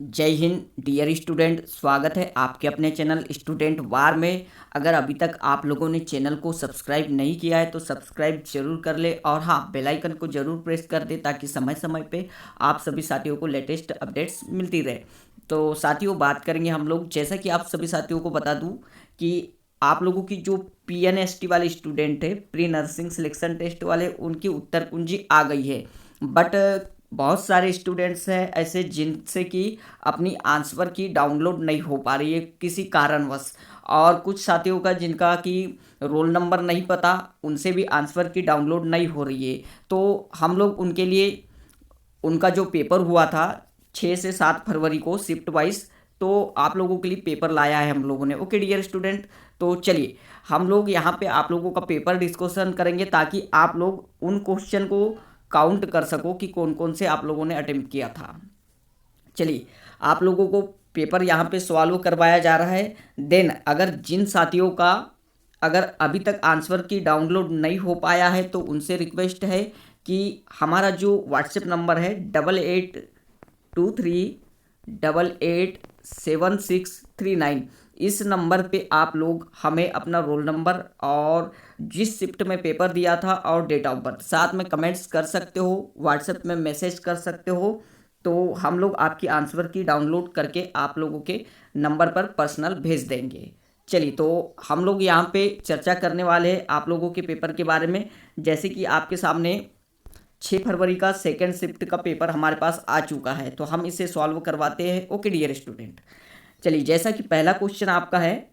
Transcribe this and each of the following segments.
जय Hind dear student, स्वागत है आपके अपने चैनल स्टूडेंट वार में। अगर अभी तक आप लोगों ने चैनल को सब्सक्राइब नहीं किया है तो सब्सक्राइब जरूर कर ले और हाँ, बेल आइकन को जरूर प्रेस कर दे ताकि समय समय पे आप सभी साथियों को लेटेस्ट अपडेट्स मिलती रहे। तो साथियों, बात करेंगे हम लोग, जैसा कि आप सभी साथियों को बता दूँ कि आप लोगों की जो PNST वाले स्टूडेंट है, प्री नर्सिंग सिलेक्शन टेस्ट वाले, उनकी उत्तर कुंजी आ गई है। बट बहुत सारे स्टूडेंट्स हैं ऐसे जिनसे कि अपनी आंसर की डाउनलोड नहीं हो पा रही है किसी कारणवश, और कुछ साथियों का जिनका कि रोल नंबर नहीं पता, उनसे भी आंसर की डाउनलोड नहीं हो रही है। तो हम लोग उनके लिए, उनका जो पेपर हुआ था 6 से 7 फरवरी को शिफ्ट वाइज, तो आप लोगों के लिए पेपर लाया है हम लोगों ने। ओके डियर स्टूडेंट, तो चलिए हम लोग यहाँ पे आप लोगों का पेपर डिस्कशन करेंगे ताकि आप लोग उन क्वेश्चन को काउंट कर सको कि कौन कौन से आप लोगों ने अटेम्प्ट किया था। चलिए, आप लोगों को पेपर यहाँ पे सॉल्व करवाया जा रहा है। देन अगर जिन साथियों का अगर अभी तक आंसर की डाउनलोड नहीं हो पाया है तो उनसे रिक्वेस्ट है कि हमारा जो व्हाट्सएप नंबर है 8823887639, इस नंबर पे आप लोग हमें अपना रोल नंबर और जिस शिफ्ट में पेपर दिया था और डेट ऑफ बर्थ साथ में कमेंट्स कर सकते हो, व्हाट्सएप में मैसेज कर सकते हो। तो हम लोग आपकी आंसर की डाउनलोड करके आप लोगों के नंबर पर पर्सनल भेज देंगे। चलिए, तो हम लोग यहाँ पे चर्चा करने वाले हैं आप लोगों के पेपर के बारे में। जैसे कि आपके सामने 6 फरवरी का सेकेंड शिफ्ट का पेपर हमारे पास आ चुका है, तो हम इसे सॉल्व करवाते हैं। ओके डियर स्टूडेंट, चलिए, जैसा कि पहला क्वेश्चन आपका है,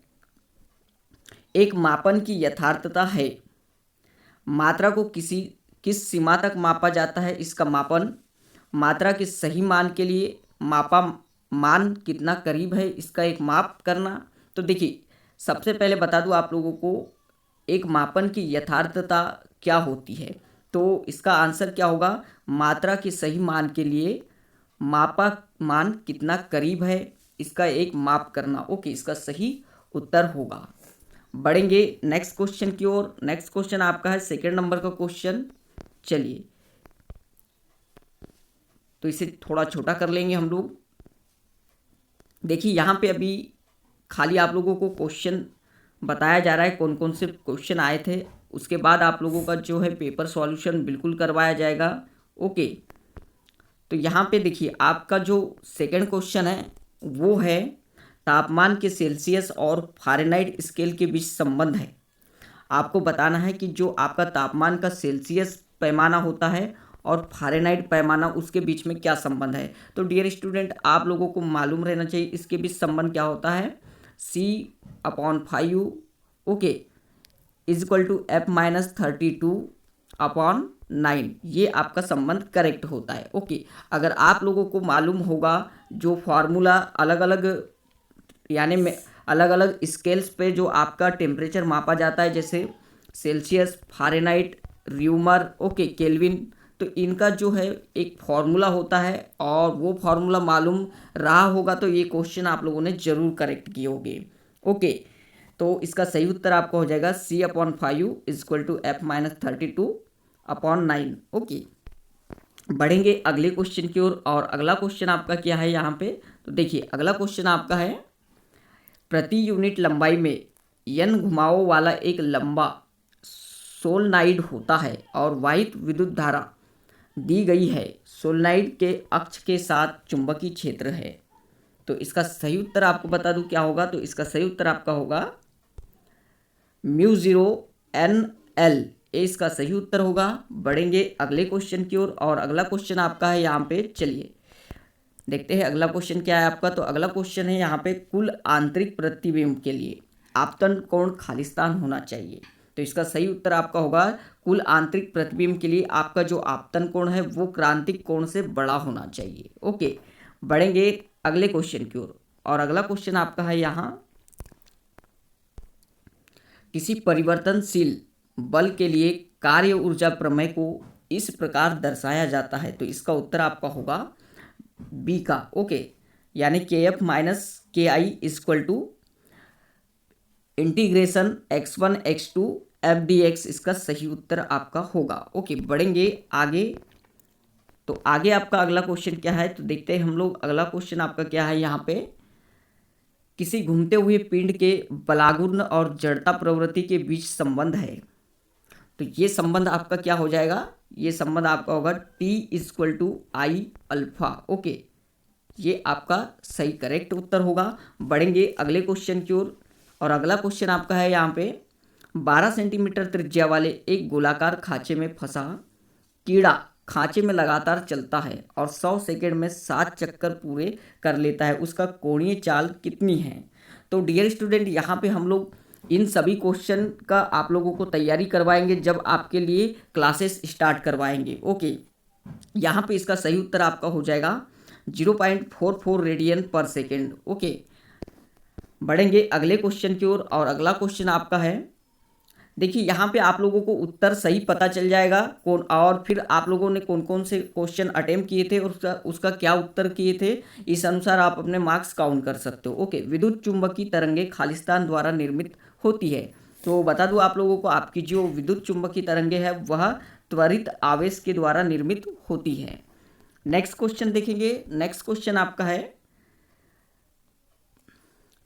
एक मापन की यथार्थता है, मात्रा को किस सीमा तक मापा जाता है, इसका मापन, मात्रा के सही मान के लिए मापा मान कितना करीब है, इसका एक माप करना। तो देखिए, सबसे पहले बता दूं आप लोगों को एक मापन की यथार्थता क्या होती है। तो इसका आंसर क्या होगा, मात्रा के सही मान के लिए मापा मान कितना करीब है, इसका एक माप करना। ओके, इसका सही उत्तर होगा। बढ़ेंगे नेक्स्ट क्वेश्चन की ओर। नेक्स्ट क्वेश्चन आपका है सेकंड नंबर का क्वेश्चन। चलिए, तो इसे थोड़ा छोटा कर लेंगे हम लोग। देखिए, यहाँ पे अभी खाली आप लोगों को क्वेश्चन बताया जा रहा है कौन कौन से क्वेश्चन आए थे, उसके बाद आप लोगों का जो है पेपर सॉल्यूशन बिल्कुल करवाया जाएगा। ओके, तो यहाँ पे देखिए आपका जो सेकंड क्वेश्चन है वो है, तापमान के सेल्सियस और फ़ारेनहाइट स्केल के बीच संबंध है। आपको बताना है कि जो आपका तापमान का सेल्सियस पैमाना होता है और फ़ारेनहाइट पैमाना, उसके बीच में क्या संबंध है। तो डियर स्टूडेंट, आप लोगों को मालूम रहना चाहिए इसके बीच संबंध क्या होता है। C/5, okay, is equal to F-32/9, ये आपका संबंध करेक्ट होता है। ओके, अगर आप लोगों को मालूम होगा जो फार्मूला अलग अलग, यानी में अलग अलग स्केल्स पे जो आपका टेम्परेचर मापा जाता है, जैसे Celsius, Fahrenheit, rumour, okay, kelvin, तो इनका जो है एक फॉर्मूला होता है और वो फॉर्मूला मालूम रहा होगा तो ये क्वेश्चन आप लोगों ने जरूर करेक्ट किए होंगे। ओके, तो इसका सही उत्तर आपका हो जाएगा C/5 is equal to F-32/9। Okay, बढ़ेंगे अगले क्वेश्चन की ओर। और अगला क्वेश्चन आपका क्या है यहाँ पे, तो देखिए अगला क्वेश्चन आपका है, प्रति यूनिट लंबाई में n घुमावों वाला एक लंबा सोलनाइड होता है और वाहित विद्युत धारा दी गई है। सोलनाइड के अक्ष के साथ चुंबकीय क्षेत्र है। तो इसका सही उत्तर आपको बता दूं क्या होगा। तो इसका सही उत्तर आपका होगा μ0 n l, ये इसका सही उत्तर होगा। बढ़ेंगे अगले क्वेश्चन की ओर। और अगला क्वेश्चन आपका है यहाँ पे, चलिए देखते हैं अगला क्वेश्चन क्या है आपका। तो अगला क्वेश्चन है यहाँ पे, कुल आंतरिक प्रतिबिंब के लिए आपतन कोण खालिस्तान होना चाहिए। तो इसका सही उत्तर आपका होगा, कुल आंतरिक प्रतिबिंब के लिए आपका जो आपतन कोण है वो क्रांतिक कोण से बड़ा होना चाहिए। ओके, बढ़ेंगे अगले क्वेश्चन की ओर। और अगला क्वेश्चन आपका है यहाँ, किसी परिवर्तनशील बल के लिए कार्य ऊर्जा प्रमेय को इस प्रकार दर्शाया जाता है। तो इसका उत्तर आपका होगा बी का। ओके, यानी KF-KI equal to integration x1 x2 FDX, इसका सही उत्तर आपका होगा। ओके, बढ़ेंगे आगे तो आगे आपका अगला क्वेश्चन क्या है, तो देखते हैं हम लोग। अगला क्वेश्चन आपका क्या है यहाँ पे, किसी घूमते हुए पिंड के बलागुर्न और जड़ता प्रवृत्ति के बीच संबंध है। तो ये संबंध आपका क्या हो जाएगा, ये संबंध आपका होगा T=I अल्फा। ओके, ये आपका सही करेक्ट उत्तर होगा। बढ़ेंगे अगले क्वेश्चन की ओर, और अगला क्वेश्चन आपका है यहाँ पे, 12 सेंटीमीटर त्रिज्या वाले एक गोलाकार खांचे में फंसा कीड़ा खांचे में लगातार चलता है और 100 सेकेंड में 7 चक्कर पूरे कर लेता है, उसका कोणीय चाल कितनी है। तो डियर स्टूडेंट, यहाँ पे हम लोग इन सभी क्वेश्चन का आप लोगों को तैयारी करवाएंगे जब आपके लिए क्लासेस स्टार्ट करवाएंगे। ओके, यहाँ पे इसका सही उत्तर आपका हो जाएगा 0.44 रेडियन पर सेकेंड। ओके, बढ़ेंगे अगले क्वेश्चन की ओर, और अगला क्वेश्चन आपका है, देखिए यहाँ पे आप लोगों को उत्तर सही पता चल जाएगा कौन, और फिर आप लोगों ने कौन कौन से क्वेश्चन अटेम्प्ट किए थे और उसका क्या उत्तर किए थे, इस अनुसार आप अपने मार्क्स काउंट कर सकते हो। ओके, विद्युत चुंबकीय तरंगे खालिस्तान द्वारा निर्मित होती है। तो बता दूं आप लोगों को, आपकी जो विद्युत चुंबकीय तरंगे है वह त्वरित आवेश के द्वारा निर्मित होती है। नेक्स्ट क्वेश्चन देखेंगे। नेक्स्ट क्वेश्चन आपका है,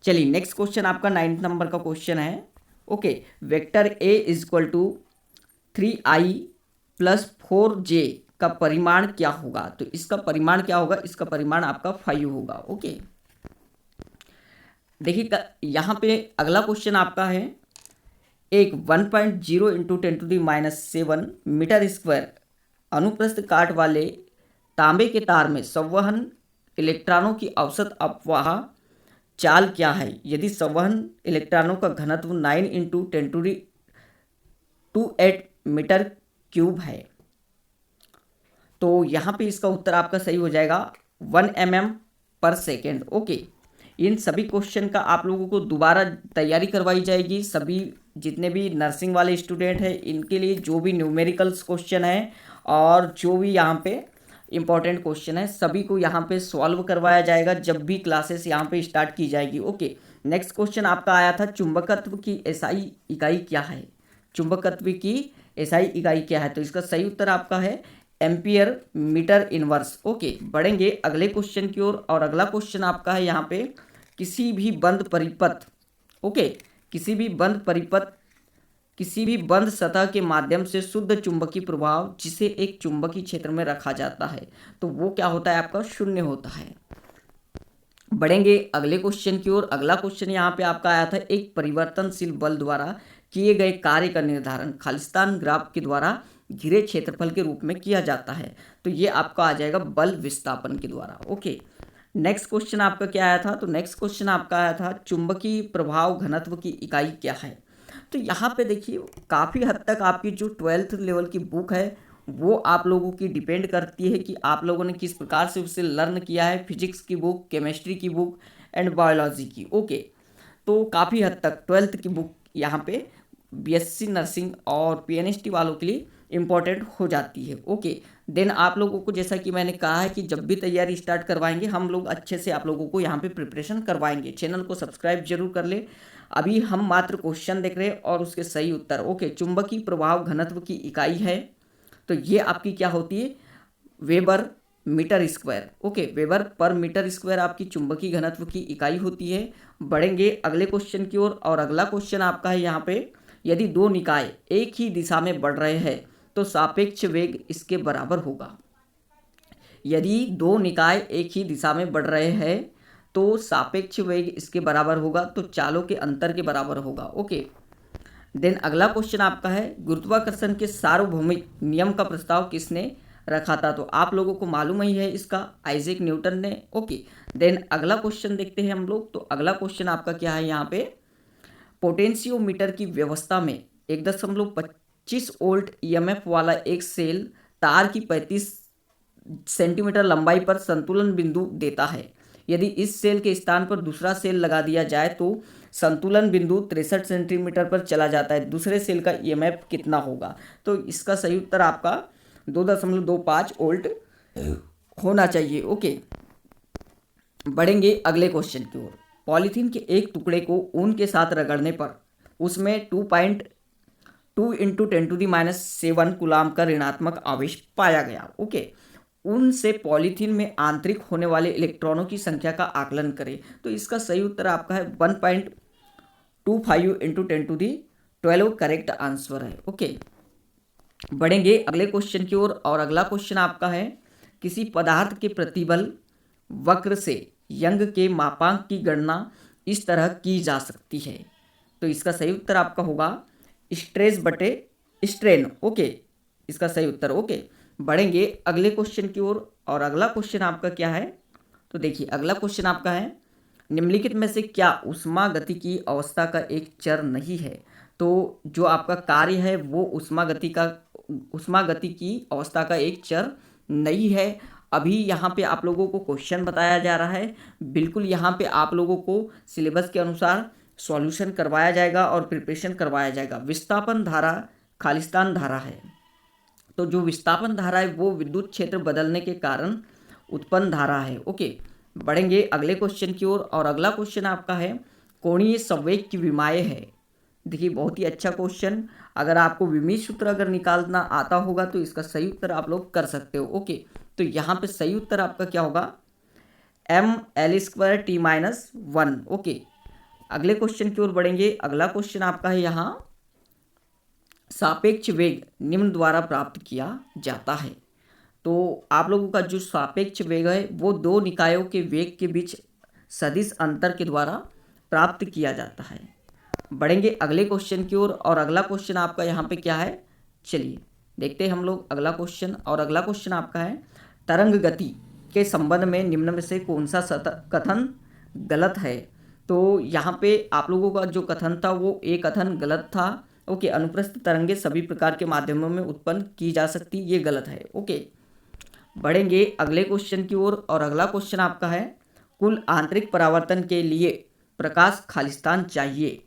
चलिए नेक्स्ट क्वेश्चन आपका 9 नंबर का क्वेश्चन है। Okay, vector A = 3I + 4J का परिमाण क्या होगा। तो इसका परिमाण क्या होगा, इसका परिमाण आपका 5 होगा। ओके, देखिए यहाँ पे अगला क्वेश्चन आपका है, एक 1.0 × 10⁻⁷ मीटर स्क्वायर अनुप्रस्थ काट वाले तांबे के तार में संवहन इलेक्ट्रॉनों की औसत अपवाह चाल क्या है यदि संवहन इलेक्ट्रॉनों का घनत्व 9 × 10⁻²8 मीटर क्यूब है। तो यहाँ पे इसका उत्तर आपका सही हो जाएगा 1 mm पर सेकेंड। ओके, इन सभी क्वेश्चन का आप लोगों को दोबारा तैयारी करवाई जाएगी। सभी जितने भी नर्सिंग वाले स्टूडेंट हैं इनके लिए जो भी न्यूमेरिकल्स क्वेश्चन है और जो भी यहाँ पे इंपॉर्टेंट क्वेश्चन है सभी को यहाँ पे सॉल्व करवाया जाएगा जब भी क्लासेस यहाँ पे स्टार्ट की जाएगी। ओके, नेक्स्ट क्वेश्चन आपका आया था, चुंबकत्व की एसआई इकाई क्या है। चुंबकत्व की एसआई इकाई क्या है, तो इसका सही उत्तर आपका है एम्पियर मीटर इनवर्स। ओके, बढ़ेंगे अगले क्वेश्चन की ओर, और अगला क्वेश्चन आपका है यहाँ पे, किसी भी बंद परिपथ, ओके, किसी भी बंद सतह के माध्यम से शुद्ध चुंबकीय प्रभाव जिसे एक चुंबकीय क्षेत्र में रखा जाता है तो वो क्या होता है, आपका 0 होता है। बढ़ेंगे अगले क्वेश्चन की ओर। अगला क्वेश्चन यहाँ पे आपका आया था, एक परिवर्तनशील बल द्वारा किए गए कार्य का निर्धारण खालिस्तान ग्राफ के द्वारा घिरे क्षेत्रफल के रूप में किया जाता है। तो ये आपका आ जाएगा बल विस्थापन के द्वारा। ओके, नेक्स्ट क्वेश्चन आपका क्या आया था, तो नेक्स्ट क्वेश्चन आपका आया था, चुंबकीय प्रभाव घनत्व की इकाई क्या है। तो यहाँ पे देखिए काफ़ी हद तक आपकी जो 12th लेवल की बुक है वो आप लोगों की डिपेंड करती है कि आप लोगों ने किस प्रकार से उसे लर्न किया है, फिजिक्स की बुक, केमिस्ट्री की बुक एंड बायोलॉजी की। ओके, तो काफ़ी हद तक 12th की बुक यहाँ पे बीएससी नर्सिंग और पीएनएसटी वालों के लिए इम्पॉर्टेंट हो जाती है। ओके, देन आप लोगों को जैसा कि मैंने कहा है कि जब भी तैयारी स्टार्ट करवाएंगे हम लोग अच्छे से आप लोगों को यहाँ पे प्रिपरेशन करवाएंगे। चैनल को सब्सक्राइब जरूर कर ले। अभी हम मात्र क्वेश्चन देख रहे हैं और उसके सही उत्तर। ओके, चुंबकीय प्रभाव घनत्व की इकाई है तो ये आपकी क्या होती है, weber meter square. Okay, weber per meter square आपकी चुंबकीय घनत्व की इकाई होती है। बढ़ेंगे अगले क्वेश्चन की ओर, और अगला क्वेश्चन आपका है यहाँ पे, यदि दो निकाय एक ही दिशा में बढ़ रहे हैं तो सापेक्ष वेग इसके बराबर होगा। यदि दो निकाय एक ही दिशा में बढ़ रहे हैं तो सापेक्ष वेग इसके बराबर होगा, तो चालों के अंतर के बराबर होगा। ओके, देन अगला क्वेश्चन आपका है, गुरुत्वाकर्षण के सार्वभौमिक नियम का प्रस्ताव किसने रखा था। तो आप लोगों को मालूम ही है इसका, आइजैक न्यूटन ने। ओके, देन अगला क्वेश्चन देखते हैं हम लोग। तो अगला क्वेश्चन आपका क्या है यहाँ पे, पोटेंशियोमीटर की व्यवस्था में 1.25 वोल्ट ईएमएफ वाला एक सेल तार की 35 सेंटीमीटर लंबाई पर संतुलन बिंदु देता है। यदि इस सेल के स्थान पर दूसरा सेल लगा दिया जाए तो संतुलन बिंदु 63 सेंटीमीटर पर चला जाता है। दूसरे सेल का ईएमएफ कितना होगा। तो इसका सही उत्तर आपका 2.25 वोल्ट होना चाहिए। ओके, बढ़ेंगे अगले क्वेश्चन की ओर। पॉलीथीन के एक टुकड़े को ऊन के साथ रगड़ने पर उसमें 2.2 × 10⁻⁷ कूलाम का ऋणात्मक आवेश पाया गया। ओके, उनसे पॉलीथीन में आंतरिक होने वाले इलेक्ट्रॉनों की संख्या का आकलन करें। तो इसका सही उत्तर आपका है 1.25 इंटू 10⁻12 करेक्ट आंसर है। ओके, बढ़ेंगे अगले क्वेश्चन की ओर और अगला क्वेश्चन आपका है किसी पदार्थ के प्रतिबल वक्र से यंग के मापांक की गणना इस तरह की जा सकती है। तो इसका सही उत्तर आपका होगा स्ट्रेस बटे स्ट्रेन। ओके, इसका सही उत्तर। ओके, बढ़ेंगे अगले क्वेश्चन की ओर और अगला क्वेश्चन आपका क्या है, तो देखिए अगला क्वेश्चन आपका है निम्नलिखित में से क्या ऊष्मा गति की अवस्था का एक चर नहीं है। तो जो आपका कार्य है वो ऊष्मा गति की अवस्था का एक चर नहीं है। अभी यहाँ पे आप लोगों को क्वेश्चन बताया जा रहा है, बिल्कुल यहाँ पे आप लोगों को सिलेबस के अनुसार सॉल्यूशन करवाया जाएगा और प्रिपरेशन करवाया जाएगा। विस्थापन धारा खालिस्तान धारा है, तो जो विस्थापन धारा है वो विद्युत क्षेत्र बदलने के कारण उत्पन्न धारा है। ओके, बढ़ेंगे अगले क्वेश्चन की ओर और अगला क्वेश्चन आपका है कोणीय संवेग की विमाएँ है। देखिए बहुत ही अच्छा क्वेश्चन, अगर आपको विमीय सूत्र अगर निकालना आता होगा तो इसका सही उत्तर आप लोग कर सकते हो। ओके, तो यहाँ पे सही उत्तर आपका क्या होगा mL²T-1। ओके, अगले क्वेश्चन की ओर बढ़ेंगे। अगला क्वेश्चन आपका है यहाँ सापेक्ष वेग निम्न द्वारा प्राप्त किया जाता है। तो आप लोगों का जो सापेक्ष वेग है वो दो निकायों के वेग के बीच सदिश अंतर के द्वारा प्राप्त किया जाता है। बढ़ेंगे अगले क्वेश्चन की ओर और अगला क्वेश्चन आपका यहाँ पे क्या है, चलिए देखते हैं हम लोग अगला क्वेश्चन। और अगला क्वेश्चन आपका है तरंग गति के संबंध में निम्न में से कौन सा कथन गलत है। तो यहाँ पे आप लोगों का जो कथन था वो एक कथन गलत था। ओके, अनुप्रस्थ तरंगे सभी प्रकार के माध्यमों में उत्पन्न की जा सकती, ये गलत है। ओके, बढ़ेंगे अगले क्वेश्चन की ओर और अगला क्वेश्चन आपका है कुल आंतरिक परावर्तन के लिए प्रकाश खालिस्तान चाहिए।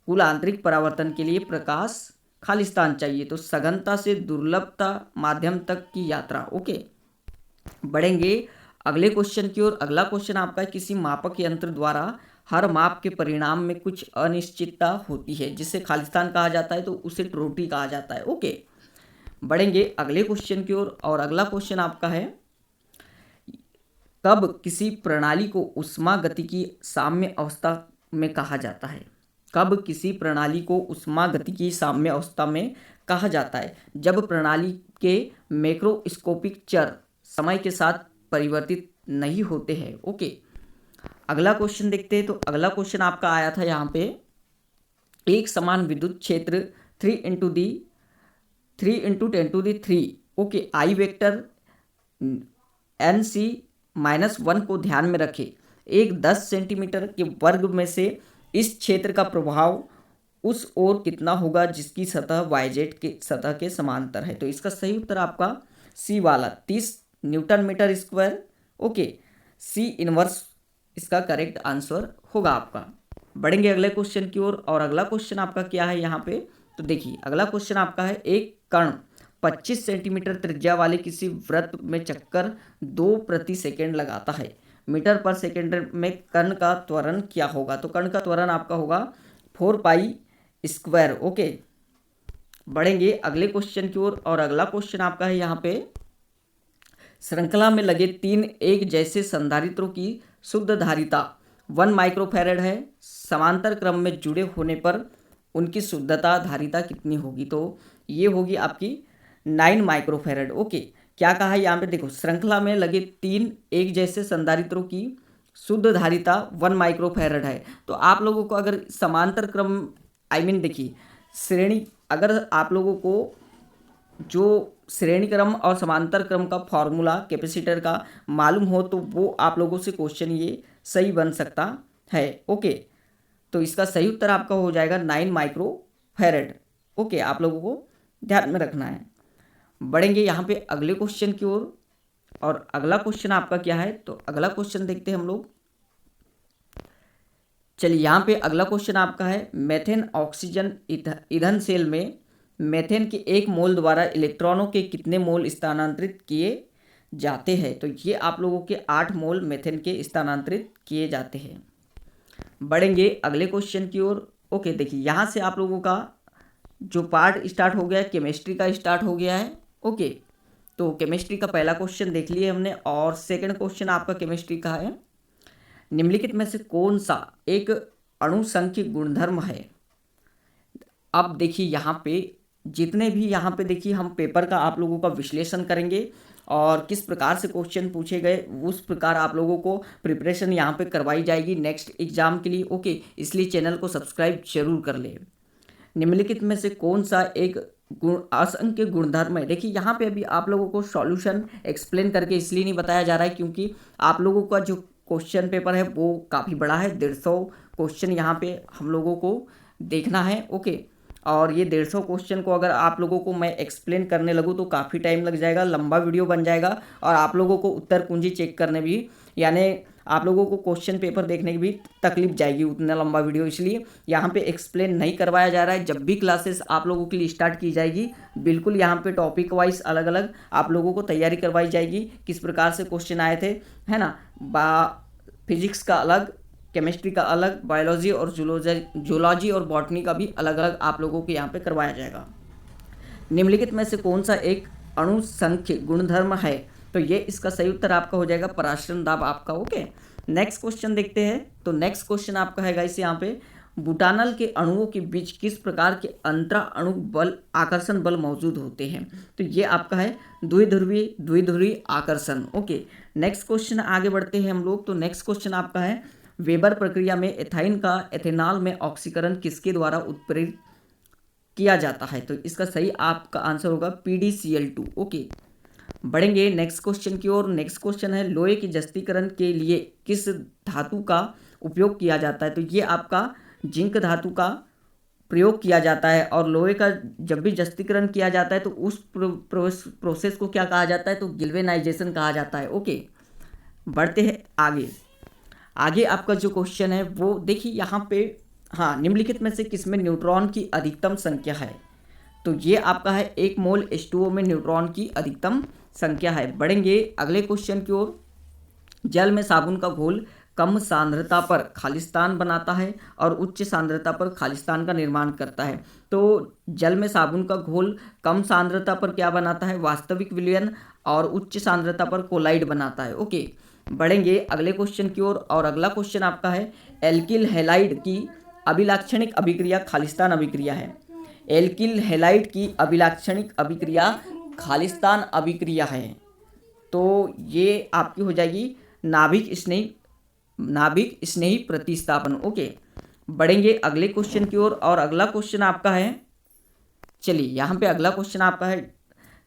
कुल आंतरिक परावर्तन के लिए प्रकाश खालिस्तान चाहिए, तो सघनता से दुर्लभता माध्यम तक की यात्रा। ओके, बढ़ेंगे अगले क्वेश्चन की ओर। अगला क्वेश्चन आपका है किसी मापक यंत्र द्वारा हर माप के परिणाम में कुछ अनिश्चितता होती है, जिसे खालिस्तान कहा जाता है, तो उसे त्रुटि कहा जाता है। ओके, बढ़ेंगे अगले क्वेश्चन की ओर और अगला क्वेश्चन आपका है कब किसी प्रणाली को ऊष्मा गति की साम्य अवस्था में कहा जाता है। कब किसी प्रणाली को ऊष्मा गति की साम्य अवस्था में कहा जाता है, जब प्रणाली के मैक्रोस्कोपिक चर समय के साथ परिवर्तित नहीं होते हैं। ओके, अगला क्वेश्चन देखते हैं। तो अगला क्वेश्चन आपका आया था यहाँ पे एक समान विद्युत क्षेत्र 3 × 10⁻³ ओके आई वेक्टर NC-1 को ध्यान में रखें। एक 10 सेंटीमीटर के वर्ग में से इस क्षेत्र का प्रभाव उस ओर कितना होगा जिसकी सतह YZ के सतह के समांतर है। तो इसका सही उत्तर आपका सी वाला 30 Nm²। ओके, सी इनवर्स इसका करेक्ट आंसर होगा आपका। बढ़ेंगे अगले क्वेश्चन की ओर और अगला क्वेश्चन आपका क्या है यहाँ पे, तो देखिए अगला क्वेश्चन आपका है एक कण 25 सेंटीमीटर त्रिज्या वाले किसी वृत्त में चक्कर 2 प्रति सेकेंड लगाता है, मीटर पर सेकेंड में कण का त्वरण क्या होगा। तो कण का त्वरण आपका होगा 4π²। ओके, बढ़ेंगे अगले क्वेश्चन की ओर और अगला क्वेश्चन आपका है यहाँ पे श्रृंखला में लगे 3 एक जैसे संधारित्रों की शुद्ध धारिता 1 माइक्रोफैरड है, समांतर क्रम में जुड़े होने पर उनकी शुद्धता धारिता कितनी होगी। तो ये होगी आपकी 9 माइक्रोफैरड। ओके, क्या कहा है यहाँ पे, देखो श्रृंखला में लगे 3 एक जैसे संधारित्रों की शुद्ध धारिता 1 माइक्रोफैरड है। तो आप लोगों को अगर समांतर क्रम देखिए श्रेणी, अगर आप लोगों को जो श्रेणी क्रम और समांतर क्रम का फॉर्मूला कैपेसिटर का मालूम हो तो वो आप लोगों से क्वेश्चन ये सही बन सकता है। ओके, तो इसका सही उत्तर आपका हो जाएगा 9 माइक्रोफैरड। ओके, आप लोगों को ध्यान में रखना है। बढ़ेंगे यहाँ पे अगले क्वेश्चन की ओर और अगला क्वेश्चन आपका क्या है, तो अगला क्वेश्चन देखते हैं हम लोग। चलिए यहाँ पे अगला क्वेश्चन आपका है मेथेन ऑक्सीजन ईंधन सेल में मेथेन के 1 मोल द्वारा इलेक्ट्रॉनों के कितने मोल स्थानांतरित किए जाते हैं। तो ये आप लोगों के 8 मोल मेथेन के स्थानांतरित किए जाते हैं। बढ़ेंगे अगले क्वेश्चन की ओर। ओके, देखिए यहाँ से आप लोगों का जो पार्ट स्टार्ट हो गया है केमिस्ट्री का स्टार्ट हो गया है। ओके, तो केमिस्ट्री का पहला क्वेश्चन देख लिए हमने। और सेकंड क्वेश्चन आपका केमिस्ट्री का है, निम्नलिखित में से कौन सा एक अणुसंख्य गुणधर्म है। अब देखिए यहाँ पे जितने भी यहाँ पे देखिए हम पेपर का आप लोगों का विश्लेषण करेंगे और किस प्रकार से क्वेश्चन पूछे गए उस प्रकार आप लोगों को प्रिपरेशन यहाँ पे करवाई जाएगी नेक्स्ट एग्जाम के लिए। ओके, इसलिए चैनल को सब्सक्राइब जरूर कर ले। निम्नलिखित में से कौन सा एक असंख्य गुणधर्म है। देखिए यहाँ पे अभी आप लोगों को सॉल्यूशन एक्सप्लेन करके इसलिए नहीं बताया जा रहा है क्योंकि आप लोगों का जो क्वेश्चन पेपर है वो काफ़ी बड़ा है, 150 क्वेश्चन यहाँ पे हम लोगों को देखना है। ओके, और ये 150 क्वेश्चन को अगर आप लोगों को मैं एक्सप्लेन करने लगूँ तो काफ़ी टाइम लग जाएगा, लंबा वीडियो बन जाएगा और आप लोगों को उत्तर कुंजी चेक करने भी, यानी आप लोगों को क्वेश्चन पेपर देखने की भी तकलीफ जाएगी उतना लंबा वीडियो, इसलिए यहाँ पे एक्सप्लेन नहीं करवाया जा रहा है। जब भी क्लासेस आप लोगों के लिए स्टार्ट की जाएगी बिल्कुल यहाँ पे टॉपिक वाइज अलग अलग आप लोगों को तैयारी करवाई जाएगी, किस प्रकार से क्वेश्चन आए थे, है ना। फिजिक्स का अलग, केमिस्ट्री का अलग, बायोलॉजी और जूलॉजी और बॉटनी का भी अलग अलग आप लोगों को यहाँ पे करवाया जाएगा। निम्नलिखित में से कौन सा एक अणुसंख्य गुणधर्म है, तो ये इसका सही उत्तर आपका हो जाएगा पराश्रयण दाब आपका। ओके, नेक्स्ट क्वेश्चन देखते हैं। तो नेक्स्ट क्वेश्चन आपका है गाइस यहाँ पे, बुटानल के अणुओं के बीच किस प्रकार के अंतरा अणु बल आकर्षण बल मौजूद होते हैं। तो ये आपका है द्विध्रुवीय आकर्षण। ओके, नेक्स्ट क्वेश्चन आगे बढ़ते हैं हम लोग। तो नेक्स्ट क्वेश्चन आपका है, वेबर प्रक्रिया में एथाइन का एथेनॉल में ऑक्सीकरण किसके द्वारा उत्प्रेरित किया जाता है। तो इसका सही आपका आंसर होगा PdCl2। ओके, बढ़ेंगे नेक्स्ट क्वेश्चन की ओर। नेक्स्ट क्वेश्चन है, लोहे के जस्तीकरण के लिए किस धातु का उपयोग किया जाता है। तो ये आपका जिंक धातु का प्रयोग किया जाता है और लोहे का जब भी जस्तीकरण किया जाता है तो उस प्रोसेस को क्या कहा जाता है, तो गिल्वेनाइजेशन कहा जाता है। ओके, बढ़ते हैं आगे। आगे आपका जो क्वेश्चन है वो देखिए यहाँ पे, हाँ, निम्नलिखित में से किसमें न्यूट्रॉन की अधिकतम संख्या है। तो ये आपका है 1 मोल H2O में न्यूट्रॉन की अधिकतम संख्या है। बढ़ेंगे अगले क्वेश्चन की ओर। जल में साबुन का घोल कम सांद्रता पर खालिस्तान बनाता है और उच्च सांद्रता पर खालिस्तान का निर्माण करता है। तो जल में साबुन का घोल कम सांद्रता पर क्या बनाता है, वास्तविक विलयन, और उच्च सांद्रता पर कोलाइड बनाता है। ओके, बढ़ेंगे अगले क्वेश्चन की ओर। और अगला क्वेश्चन आपका है, एल्किल हैलाइड की अभिलाक्षणिक अभिक्रिया खालिस्तान अभिक्रिया है। एल्किल हैलाइड की अभिलाक्षणिक अभिक्रिया खालिस्तान अभिक्रिया है। तो ये आपकी हो जाएगी नाभिक स्नेही प्रतिस्थापन। ओके, बढ़ेंगे अगले क्वेश्चन की ओर। और अगला क्वेश्चन आपका है, चलिए यहाँ पे अगला क्वेश्चन आपका है,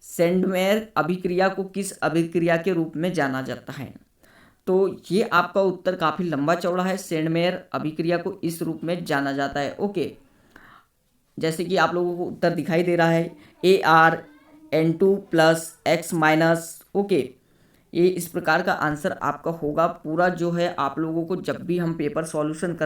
सेंडमेयर अभिक्रिया को किस अभिक्रिया के रूप में जाना जाता है। तो ये आपका उत्तर काफ़ी लंबा चौड़ा है, सेंडमेयर अभिक्रिया को इस रूप में जाना जाता है। ओके, जैसे कि आप लोगों को उत्तर दिखाई दे रहा है, ArN2+X-। ओके, ये इस प्रकार का आंसर आपका होगा। पूरा जो है आप लोगों को जब भी हम पेपर सॉल्यूशन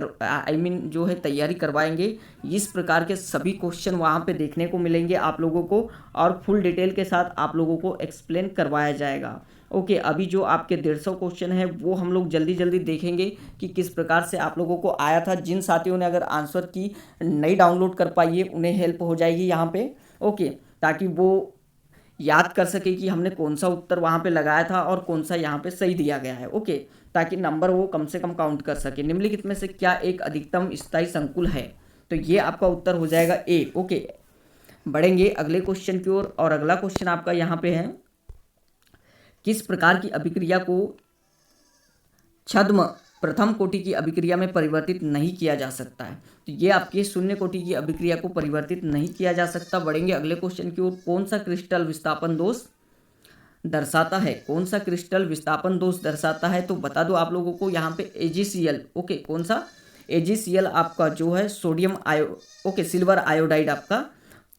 जो है तैयारी करवाएंगे, इस प्रकार के सभी क्वेश्चन वहाँ पे देखने को मिलेंगे आप लोगों को और फुल डिटेल के साथ आप लोगों को एक्सप्लेन करवाया जाएगा। ओके, अभी जो आपके 150 क्वेश्चन है वो हम लोग जल्दी जल्दी देखेंगे कि किस प्रकार से आप लोगों को आया था। जिन साथियों ने अगर आंसर की नहीं डाउनलोड कर पाई है उन्हें हेल्प हो जाएगी यहाँ पे। ओके, ताकि वो याद कर सके कि हमने कौन सा उत्तर वहाँ पे लगाया था और कौन सा यहाँ पे सही दिया गया है। ओके, ताकि नंबर वो कम से कम काउंट कर सके। निम्नलिखित में से क्या एक अधिकतम स्थायी संकुल है। तो ये आपका उत्तर हो जाएगा A। ओके, बढ़ेंगे अगले क्वेश्चन की ओर। और अगला क्वेश्चन आपका यहाँ पे है, किस प्रकार की अभिक्रिया को छद्म प्रथम कोटि की अभिक्रिया में परिवर्तित नहीं किया जा सकता है। तो ये आपके शून्य कोटि की अभिक्रिया को परिवर्तित नहीं किया जा सकता। बढ़ेंगे अगले क्वेश्चन की ओर। कौन सा क्रिस्टल विस्थापन दोष दर्शाता है। कौन सा क्रिस्टल विस्थापन दोष दर्शाता है, तो बता दो आप लोगों को यहाँ पे AgCl। ओके, कौन सा AgCl आपका जो है सिल्वर आयोडाइड आपका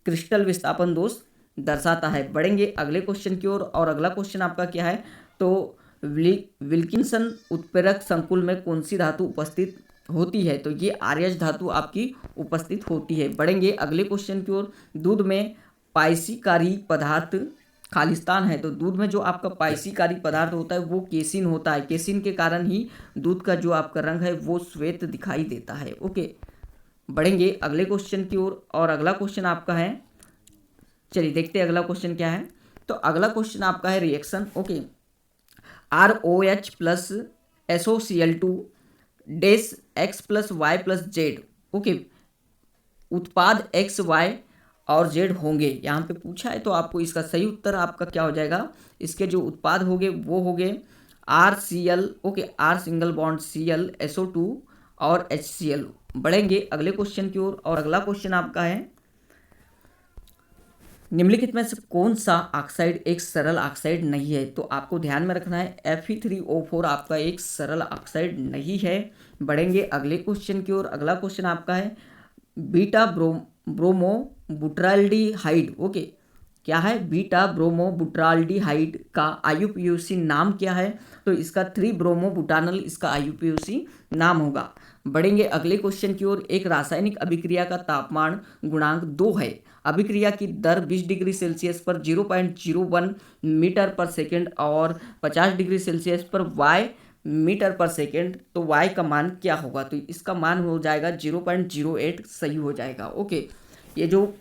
क्रिस्टल विस्थापन दोष दर्शाता है। बढ़ेंगे अगले क्वेश्चन की ओर। और अगला क्वेश्चन आपका क्या है, तो विल्किंसन उत्प्रेरक संकुल में कौन सी धातु उपस्थित होती है। तो ये RH धातु आपकी उपस्थित होती है। बढ़ेंगे अगले क्वेश्चन की ओर। दूध में पाइसीकारी पदार्थ खालिस्तान है। तो दूध में जो आपका पाइसीकारी पदार्थ होता है वो केसिन होता है। केसिन के कारण ही दूध का जो आपका रंग है वो श्वेत दिखाई देता है। ओके, बढ़ेंगे अगले क्वेश्चन की ओर। और अगला क्वेश्चन आपका है, चलिए देखते हैं अगला क्वेश्चन क्या है। तो अगला क्वेश्चन आपका है reaction, okay, ROH plus SOCl2 dash X plus Y plus Z, okay, उत्पाद X Y और Z होंगे, यहाँ पे पूछा है। तो आपको इसका सही उत्तर आपका क्या हो जाएगा, इसके जो उत्पाद होंगे वो होंगे RCl, okay, R single bond Cl SO2 और HCl। बढ़ेंगे अगले क्वेश्चन की ओर, और अगला क्वेश्चन आपका है निम्नलिखित में से कौन सा ऑक्साइड एक सरल ऑक्साइड नहीं है। तो आपको ध्यान में रखना है Fe3O4 आपका एक सरल ऑक्साइड नहीं है। बढ़ेंगे अगले क्वेश्चन की ओर, अगला क्वेश्चन आपका है बीटा ब्रोमो बुटाल्डिहाइड, ओके, क्या है, बीटा ब्रोमो बुटाल्डिहाइड का IUPAC नाम क्या है। तो इसका 3 ब्रोमो बुटानल इसका IUPAC नाम होगा। बढ़ेंगे अगले क्वेश्चन की ओर, एक रासायनिक अभिक्रिया का तापमान गुणांक 2 है, अभिक्रिया की दर 20 डिग्री सेल्सियस पर 0.01 मीटर पर सेकेंड और 50 डिग्री सेल्सियस पर y मीटर पर सेकेंड, तो y का मान क्या होगा। तो इसका मान हो जाएगा 0.08, सही हो जाएगा, ओके। ये जो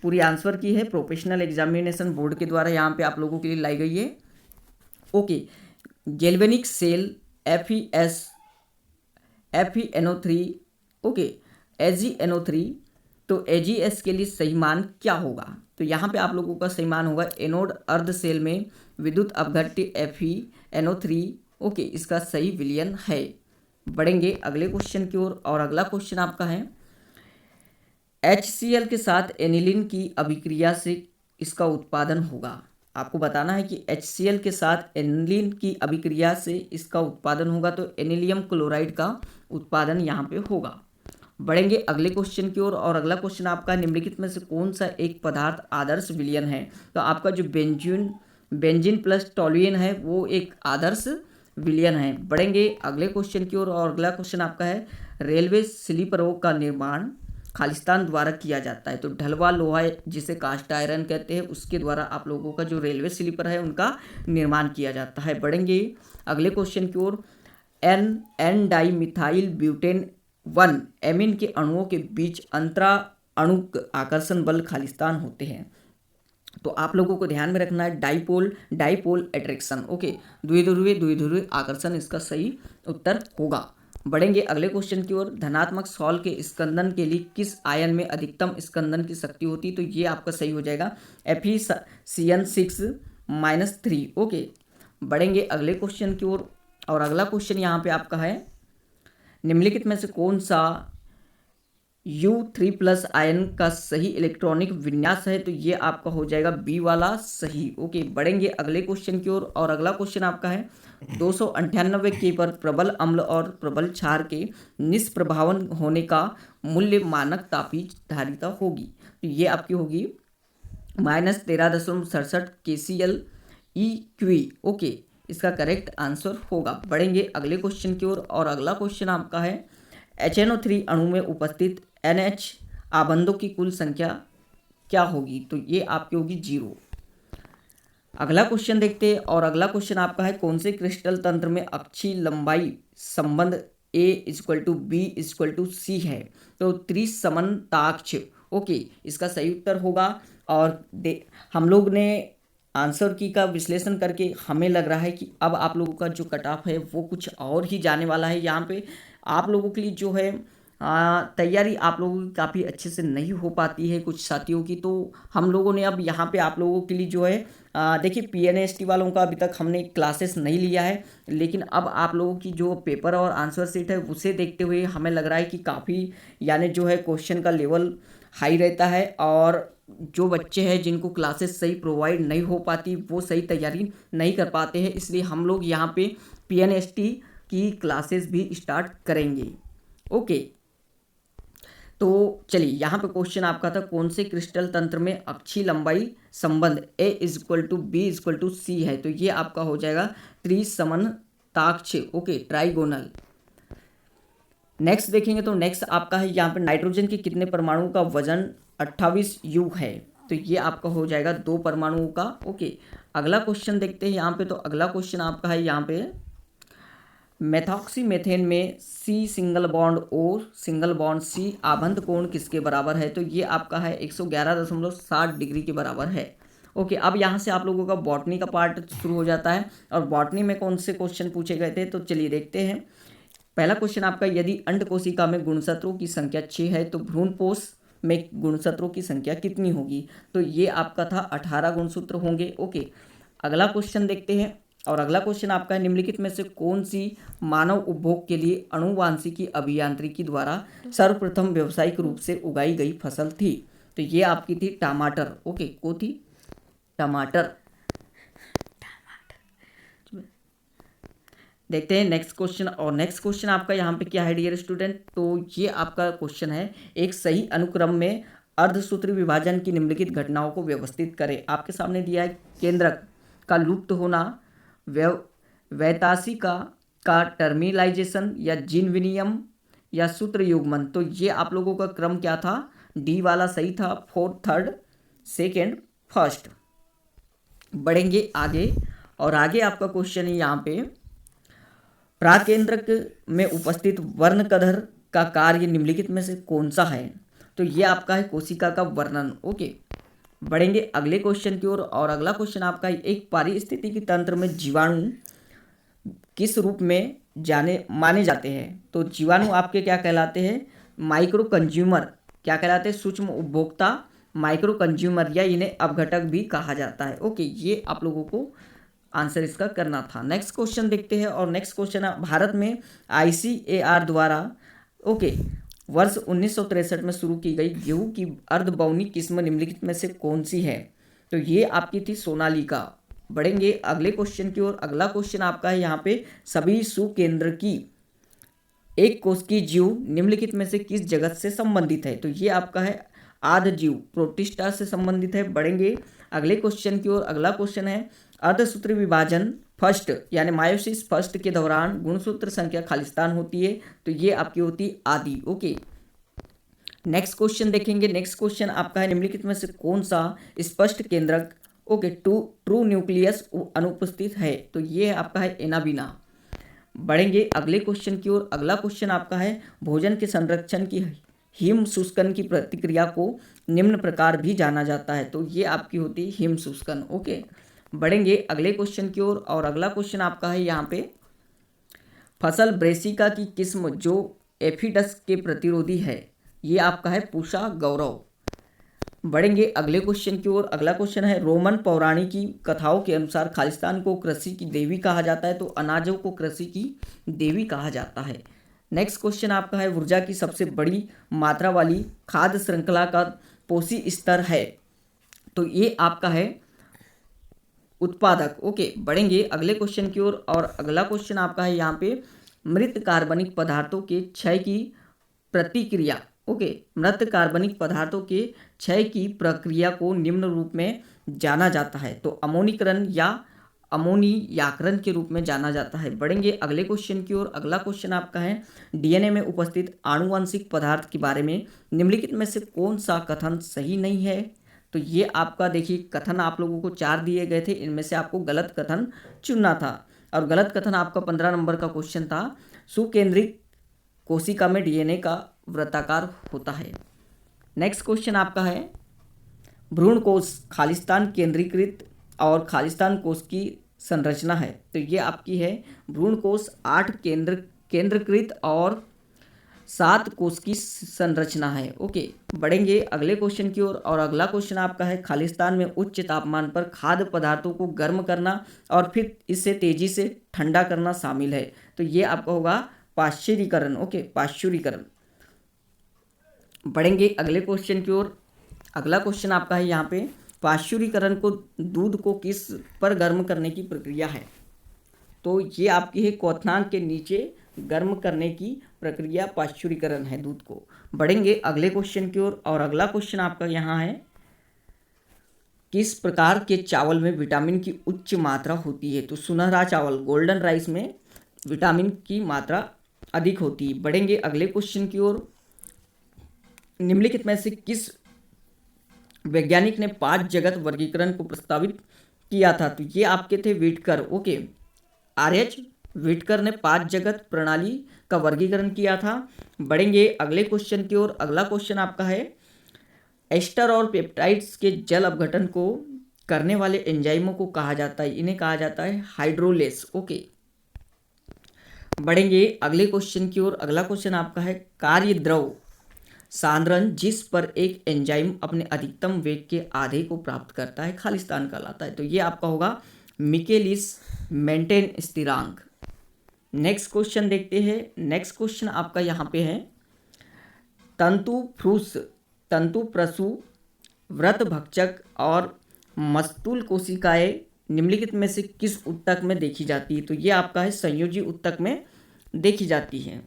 पूरी आंसर की है प्रोफेशनल एग्जामिनेशन बोर्ड के द्वारा यहाँ पे आप लोगों के लिए लाई गई है, okay. Galvanic cell FeNO3, okay, AgNO3, तो AgS के लिए सही मान क्या होगा। तो यहाँ पे आप लोगों का सही मान होगा एनोड अर्ध सेल में विद्युत अपघट्य FeNO3, ओके, इसका सही विलयन है। बढ़ेंगे अगले क्वेश्चन की ओर, और अगला क्वेश्चन आपका है HCl के साथ एनिलीन की अभिक्रिया से इसका उत्पादन होगा। आपको बताना है कि HCl के साथ एनिलीन की अभिक्रिया से इसका उत्पादन होगा, तो एनिलियम क्लोराइड का उत्पादन यहाँ पे होगा। बढ़ेंगे अगले क्वेश्चन की ओर, और अगला क्वेश्चन आपका निम्नलिखित में से कौन सा एक पदार्थ आदर्श विलयन है। तो आपका जो बेंजीन प्लस टॉल्यूएन है वो एक आदर्श विलयन है। बढ़ेंगे अगले क्वेश्चन की ओर, और अगला क्वेश्चन आपका है रेलवे स्लीपरों का निर्माण खालिस्तान द्वारा किया जाता है। तो ढलवा लोहा जिसे कास्ट आयरन कहते हैं उसके द्वारा आप लोगों का जो रेलवे स्लीपर है उनका निर्माण किया जाता है। बढ़ेंगे अगले क्वेश्चन की ओर, N dimethyl butane 1 amine के अणुओं के बीच अंतरा अणु आकर्षण बल खालिस्तान होते हैं। तो आप लोगों को ध्यान में रखना है डाइपोल अट्रैक्शन, ओके, द्विध्रुवीय आकर्षण इसका सही उत्तर होगा। बढ़ेंगे अगले क्वेश्चन की ओर, धनात्मक सॉल्ट के स्कंदन के लिए किस आयन में अधिकतम स्कंदन की शक्ति होती है। तो ये आपका सही हो जाएगा FeCN6-3, ओके। बढ़ेंगे अगले क्वेश्चन की ओर, और अगला क्वेश्चन यहाँ पे आपका है निम्नलिखित में से कौन सा U3+ आयन का सही इलेक्ट्रॉनिक विन्यास है। तो ये आपका हो जाएगा B वाला सही, ओके। बढ़ेंगे अगले क्वेश्चन की ओर, और अगला क्वेश्चन आपका है 298 के पर प्रबल अम्ल और प्रबल क्षार के निष्प्रभावन होने का मूल्य मानक तापीय धारिता होगी। तो ये आपकी होगी -13.67 KCl EQ, ओके, इसका करेक्ट आंसर होगा। बढ़ेंगे अगले क्वेश्चन की ओर, और अगला क्वेश्चन आपका है HNO3 अणु में उपस्थित NH आबंधों की कुल संख्या क्या होगी। तो ये आपकी होगी 0। अगला क्वेश्चन देखते हैं, और अगला क्वेश्चन आपका है कौन से क्रिस्टल तंत्र में अक्षीय लंबाई संबंध A=B=C है। तो त्रिसमनताक्ष, ओके, इसका सही उत्तर होगा। और हम लोग ने आंसर की का विश्लेषण करके हमें लग रहा है कि अब आप लोगों का जो कट ऑफ है वो कुछ और ही जाने वाला है। यहाँ पे आप लोगों के लिए जो है तैयारी आप लोगों की काफ़ी अच्छे से नहीं हो पाती है कुछ साथियों की। तो हम लोगों ने अब यहाँ पे आप लोगों के लिए जो है देखिए PNST वालों का अभी तक हमने क्लासेस नहीं लिया है, लेकिन अब आप लोगों की जो पेपर और आंसर शीट है उसे देखते हुए हमें लग रहा है कि काफ़ी यानी जो है क्वेश्चन का लेवल हाई रहता है, और जो बच्चे हैं जिनको क्लासेस सही प्रोवाइड नहीं हो पाती वो सही तैयारी नहीं कर पाते हैं, इसलिए हम लोग यहाँ पे PNST की क्लासेस भी स्टार्ट करेंगे, ओके। तो चलिए यहाँ पे क्वेश्चन आपका था कौन से क्रिस्टल तंत्र में अक्षीय लंबाई संबंध A=B=C है। तो ये आपका हो जाएगा त्रिसमनताक्ष, ओके, ट्राइगोनल। नेक्स्ट देखेंगे तो नेक्स्ट आपका है यहाँ पे नाइट्रोजन के कितने परमाणुओं का वजन 28 U है। तो ये आपका हो जाएगा 2 परमाणुओं का, ओके। अगला क्वेश्चन देखते हैं यहाँ पे, तो अगला क्वेश्चन आपका है यहाँ पे मेथॉक्सीमेथेन में C single bond O single bond C आबंध कोण किसके बराबर है। तो ये आपका है 111.60 डिग्री के बराबर है, ओके, अब यहाँ से आप लोगों का बॉटनी का पार्ट शुरू हो जाता है। और बॉटनी में कौन से क्वेश्चन पूछे गए थे, तो चलिए देखते हैं। पहला क्वेश्चन आपका, यदि अंड कोशिका में गुणसूत्रों की संख्या 6 है तो भ्रूणपोष में गुणसूत्रों की संख्या कितनी होगी, तो ये आपका था 18 गुणसूत्र होंगे। ओके, अगला क्वेश्चन देखते हैं। और अगला क्वेश्चन आपका है, निम्नलिखित में से कौन सी मानव उपभोग के लिए आनुवांशिकी अभियांत्रिकी द्वारा सर्वप्रथम व्यावसायिक रूप से उगाई गई फसल थी, तो ये आपकी थी टमाटर। ओके, को थी टमाटर। देखते हैं नेक्स्ट क्वेश्चन। और नेक्स्ट क्वेश्चन आपका यहाँ पे क्या है डियर स्टूडेंट, तो ये आपका क्वेश्चन है, एक सही अनुक्रम में अर्धसूत्री विभाजन की निम्नलिखित घटनाओं को व्यवस्थित करें। आपके सामने दिया है, केंद्रक का लुप्त होना, वैतासिका का टर्मिलाइजेशन, या जीन विनियम, या सूत्र युग्मन। तो ये आप लोगों का क्रम क्या था, डी वाला सही था, फोर्थ, थर्ड, सेकेंड, फर्स्ट। बढ़ेंगे आगे। और आगे आपका क्वेश्चन है यहाँ पे, प्राकेंद्रक में उपस्थित वर्णकधर का कार्य निम्नलिखित में से कौन सा है, तो ये आपका है कोशिका का वर्णन। ओके, बढ़ेंगे अगले क्वेश्चन की ओर। और अगला क्वेश्चन आपका है, एक पारिस्थितिकी तंत्र में जीवाणु किस रूप में माने जाते हैं, तो जीवाणु आपके क्या कहलाते हैं, माइक्रो कंज्यूमर। क्या कहलाते हैं, सूक्ष्म उपभोक्ता, माइक्रो कंज्यूमर, या इन्हें अपघटक भी कहा जाता है। ओके, ये आप लोगों को आंसर इसका करना था। नेक्स्ट क्वेश्चन देखते हैं। और नेक्स्ट क्वेश्चन, भारत में ICAR द्वारा वर्ष 1963 में शुरू की गई गेहूं की अर्धबौनी किस्म निम्नलिखित में से कौन सी है, तो ये आपकी थी सोनालिका। बढ़ेंगे अगले क्वेश्चन की ओर। अगला क्वेश्चन आपका है यहाँ पे, सभी सुकेंद्र की एक कोशिकीय जीव निम्नलिखित में से किस जगत से संबंधित है, तो ये आपका है आध जीव, प्रोटिस्टा से संबंधित है। बढ़ेंगे अगले क्वेश्चन की ओर। अगला क्वेश्चन है, अर्धसूत्री विभाजन फर्स्ट यानी मायोसिस फर्स्ट के दौरान गुणसूत्र संख्या खालिस्तान होती है, तो ये आपकी होती है आदि। ओके, नेक्स्ट क्वेश्चन देखेंगे। नेक्स्ट क्वेश्चन आपका है, निम्नलिखित में से कौन सा स्पष्ट केंद्रक ट्रू न्यूक्लियस अनुपस्थित है, तो ये आपका है एनाबिना। बढ़ेंगे अगले क्वेश्चन की ओर। अगला क्वेश्चन आपका है, भोजन के संरक्षण की हिम शुष्कन की प्रतिक्रिया को निम्न प्रकार भी जाना जाता है, तो ये आपकी होती है हिम शुष्कन। ओके, बढ़ेंगे अगले क्वेश्चन की ओर। और अगला क्वेश्चन आपका है यहाँ पे, फसल ब्रेसिका की किस्म जो एफिडस के प्रतिरोधी है, ये आपका है पूषा गौरव। बढ़ेंगे अगले क्वेश्चन की ओर। अगला क्वेश्चन है, रोमन पौराणिक की कथाओं के अनुसार खालिस्तान को कृषि की देवी कहा जाता है, तो अनाजों को कृषि की देवी कहा जाता है। नेक्स्ट क्वेश्चन आपका है, ऊर्जा की सबसे बड़ी मात्रा वाली खाद्य श्रृंखला का पोषी स्तर है, तो ये आपका है उत्पादक। ओके, बढ़ेंगे अगले क्वेश्चन की ओर। और अगला क्वेश्चन आपका है यहाँ पे, मृत कार्बनिक पदार्थों के क्षय की प्रतिक्रिया। मृत कार्बनिक पदार्थों के क्षय की प्रक्रिया को निम्न रूप में जाना जाता है, तो अमोनीकरण या अमोनियाकरण के रूप में जाना जाता है। बढ़ेंगे अगले क्वेश्चन की ओर। अगला क्वेश्चन आपका है, DNA में उपस्थित आनुवंशिक पदार्थ के बारे में निम्नलिखित में से कौन सा कथन सही नहीं है, तो ये आपका देखिए कथन आप लोगों को 4 दिए गए थे, इनमें से आपको गलत कथन चुनना था। और गलत कथन आपका 15 नंबर का क्वेश्चन था, सुकेंद्रित कोशिका में DNA का वृत्ताकार होता है। नेक्स्ट क्वेश्चन आपका है, भ्रूण कोश खालिस्तान केंद्रीकृत और खालिस्तान कोश की संरचना है, तो ये आपकी है भ्रूण कोश 8 केंद्रीकृत और 7 कोश की संरचना है। ओके, बढ़ेंगे अगले क्वेश्चन की ओर। और अगला क्वेश्चन आपका है, खालिस्तान में उच्च तापमान पर खाद्य पदार्थों को गर्म करना और फिर इसे तेजी से ठंडा करना शामिल है, तो ये आपका होगा पाश्चुरीकरण। पाश्चुरीकरण। बढ़ेंगे अगले क्वेश्चन की ओर। अगला क्वेश्चन आपका है यहाँ पे, पाश्चुरीकरण को दूध को किस पर गर्म करने की प्रक्रिया है, तो ये आपकी है क्वथनांक के नीचे गर्म करने की प्रक्रिया पाश्चुरीकरण है दूध को। बढ़ेंगे अगले क्वेश्चन की ओर। और अगला क्वेश्चन आपका यहाँ है, किस प्रकार के चावल में विटामिन की उच्च मात्रा होती है, तो सुनहरा चावल गोल्डन राइस में विटामिन की मात्रा अधिक होती है। बढ़ेंगे अगले क्वेश्चन की ओर। निम्नलिखित में से किस वैज्ञानिक ने 5 जगत वर्गीकरण को प्रस्तावित किया था, तो ये आपके थे व्हिटकर। RH व्हिटकर ने 5 जगत प्रणाली का वर्गीकरण किया था। बढ़ेंगे अगले क्वेश्चन की ओर। अगला क्वेश्चन आपका है, एस्टर और पेप्टाइड्स के जल अपघटन को करने वाले एंजाइमों को कहा जाता है, इन्हें कहा जाता है हाइड्रोलेस। ओके, बढ़ेंगे अगले क्वेश्चन की ओर। अगला क्वेश्चन आपका है कार्य द्रव सांद्रण जिस पर एक एंजाइम अपने अधिकतम वेग के आधे को प्राप्त करता है खालिस्तान कहलाता है। तो ये आपका होगा मिकेलिस मेंटेन स्थिरांक। नेक्स्ट क्वेश्चन देखते हैं। नेक्स्ट क्वेश्चन आपका यहाँ पे है तंतु प्रसु व्रत भक्षक और मस्तूल कोशिकाएं निम्नलिखित में से किस ऊतक में देखी जाती है। तो ये आपका है संयोजी ऊतक में देखी जाती है।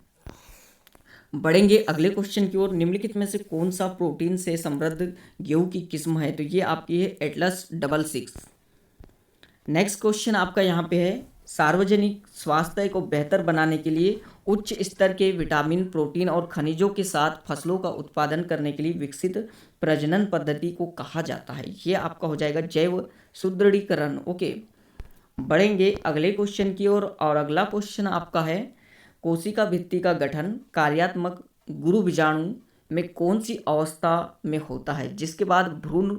बढ़ेंगे अगले क्वेश्चन की ओर। निम्नलिखित में से कौन सा प्रोटीन से समृद्ध गेहूं की किस्म है। तो ये आपकी है एटलस 66। नेक्स्ट क्वेश्चन आपका यहाँ पे है सार्वजनिक स्वास्थ्य को बेहतर बनाने के लिए उच्च स्तर के विटामिन, प्रोटीन और खनिजों के साथ फसलों का उत्पादन करने के लिए विकसित प्रजनन पद्धति को कहा जाता है। ये आपका हो जाएगा जैव सुदृढ़ीकरण। ओके, बढ़ेंगे अगले क्वेश्चन की ओर और अगला क्वेश्चन आपका है कोशिका भित्ति का गठन कार्यात्मक गुरु बीजाणु में कौन सी अवस्था में होता है जिसके बाद भ्रूण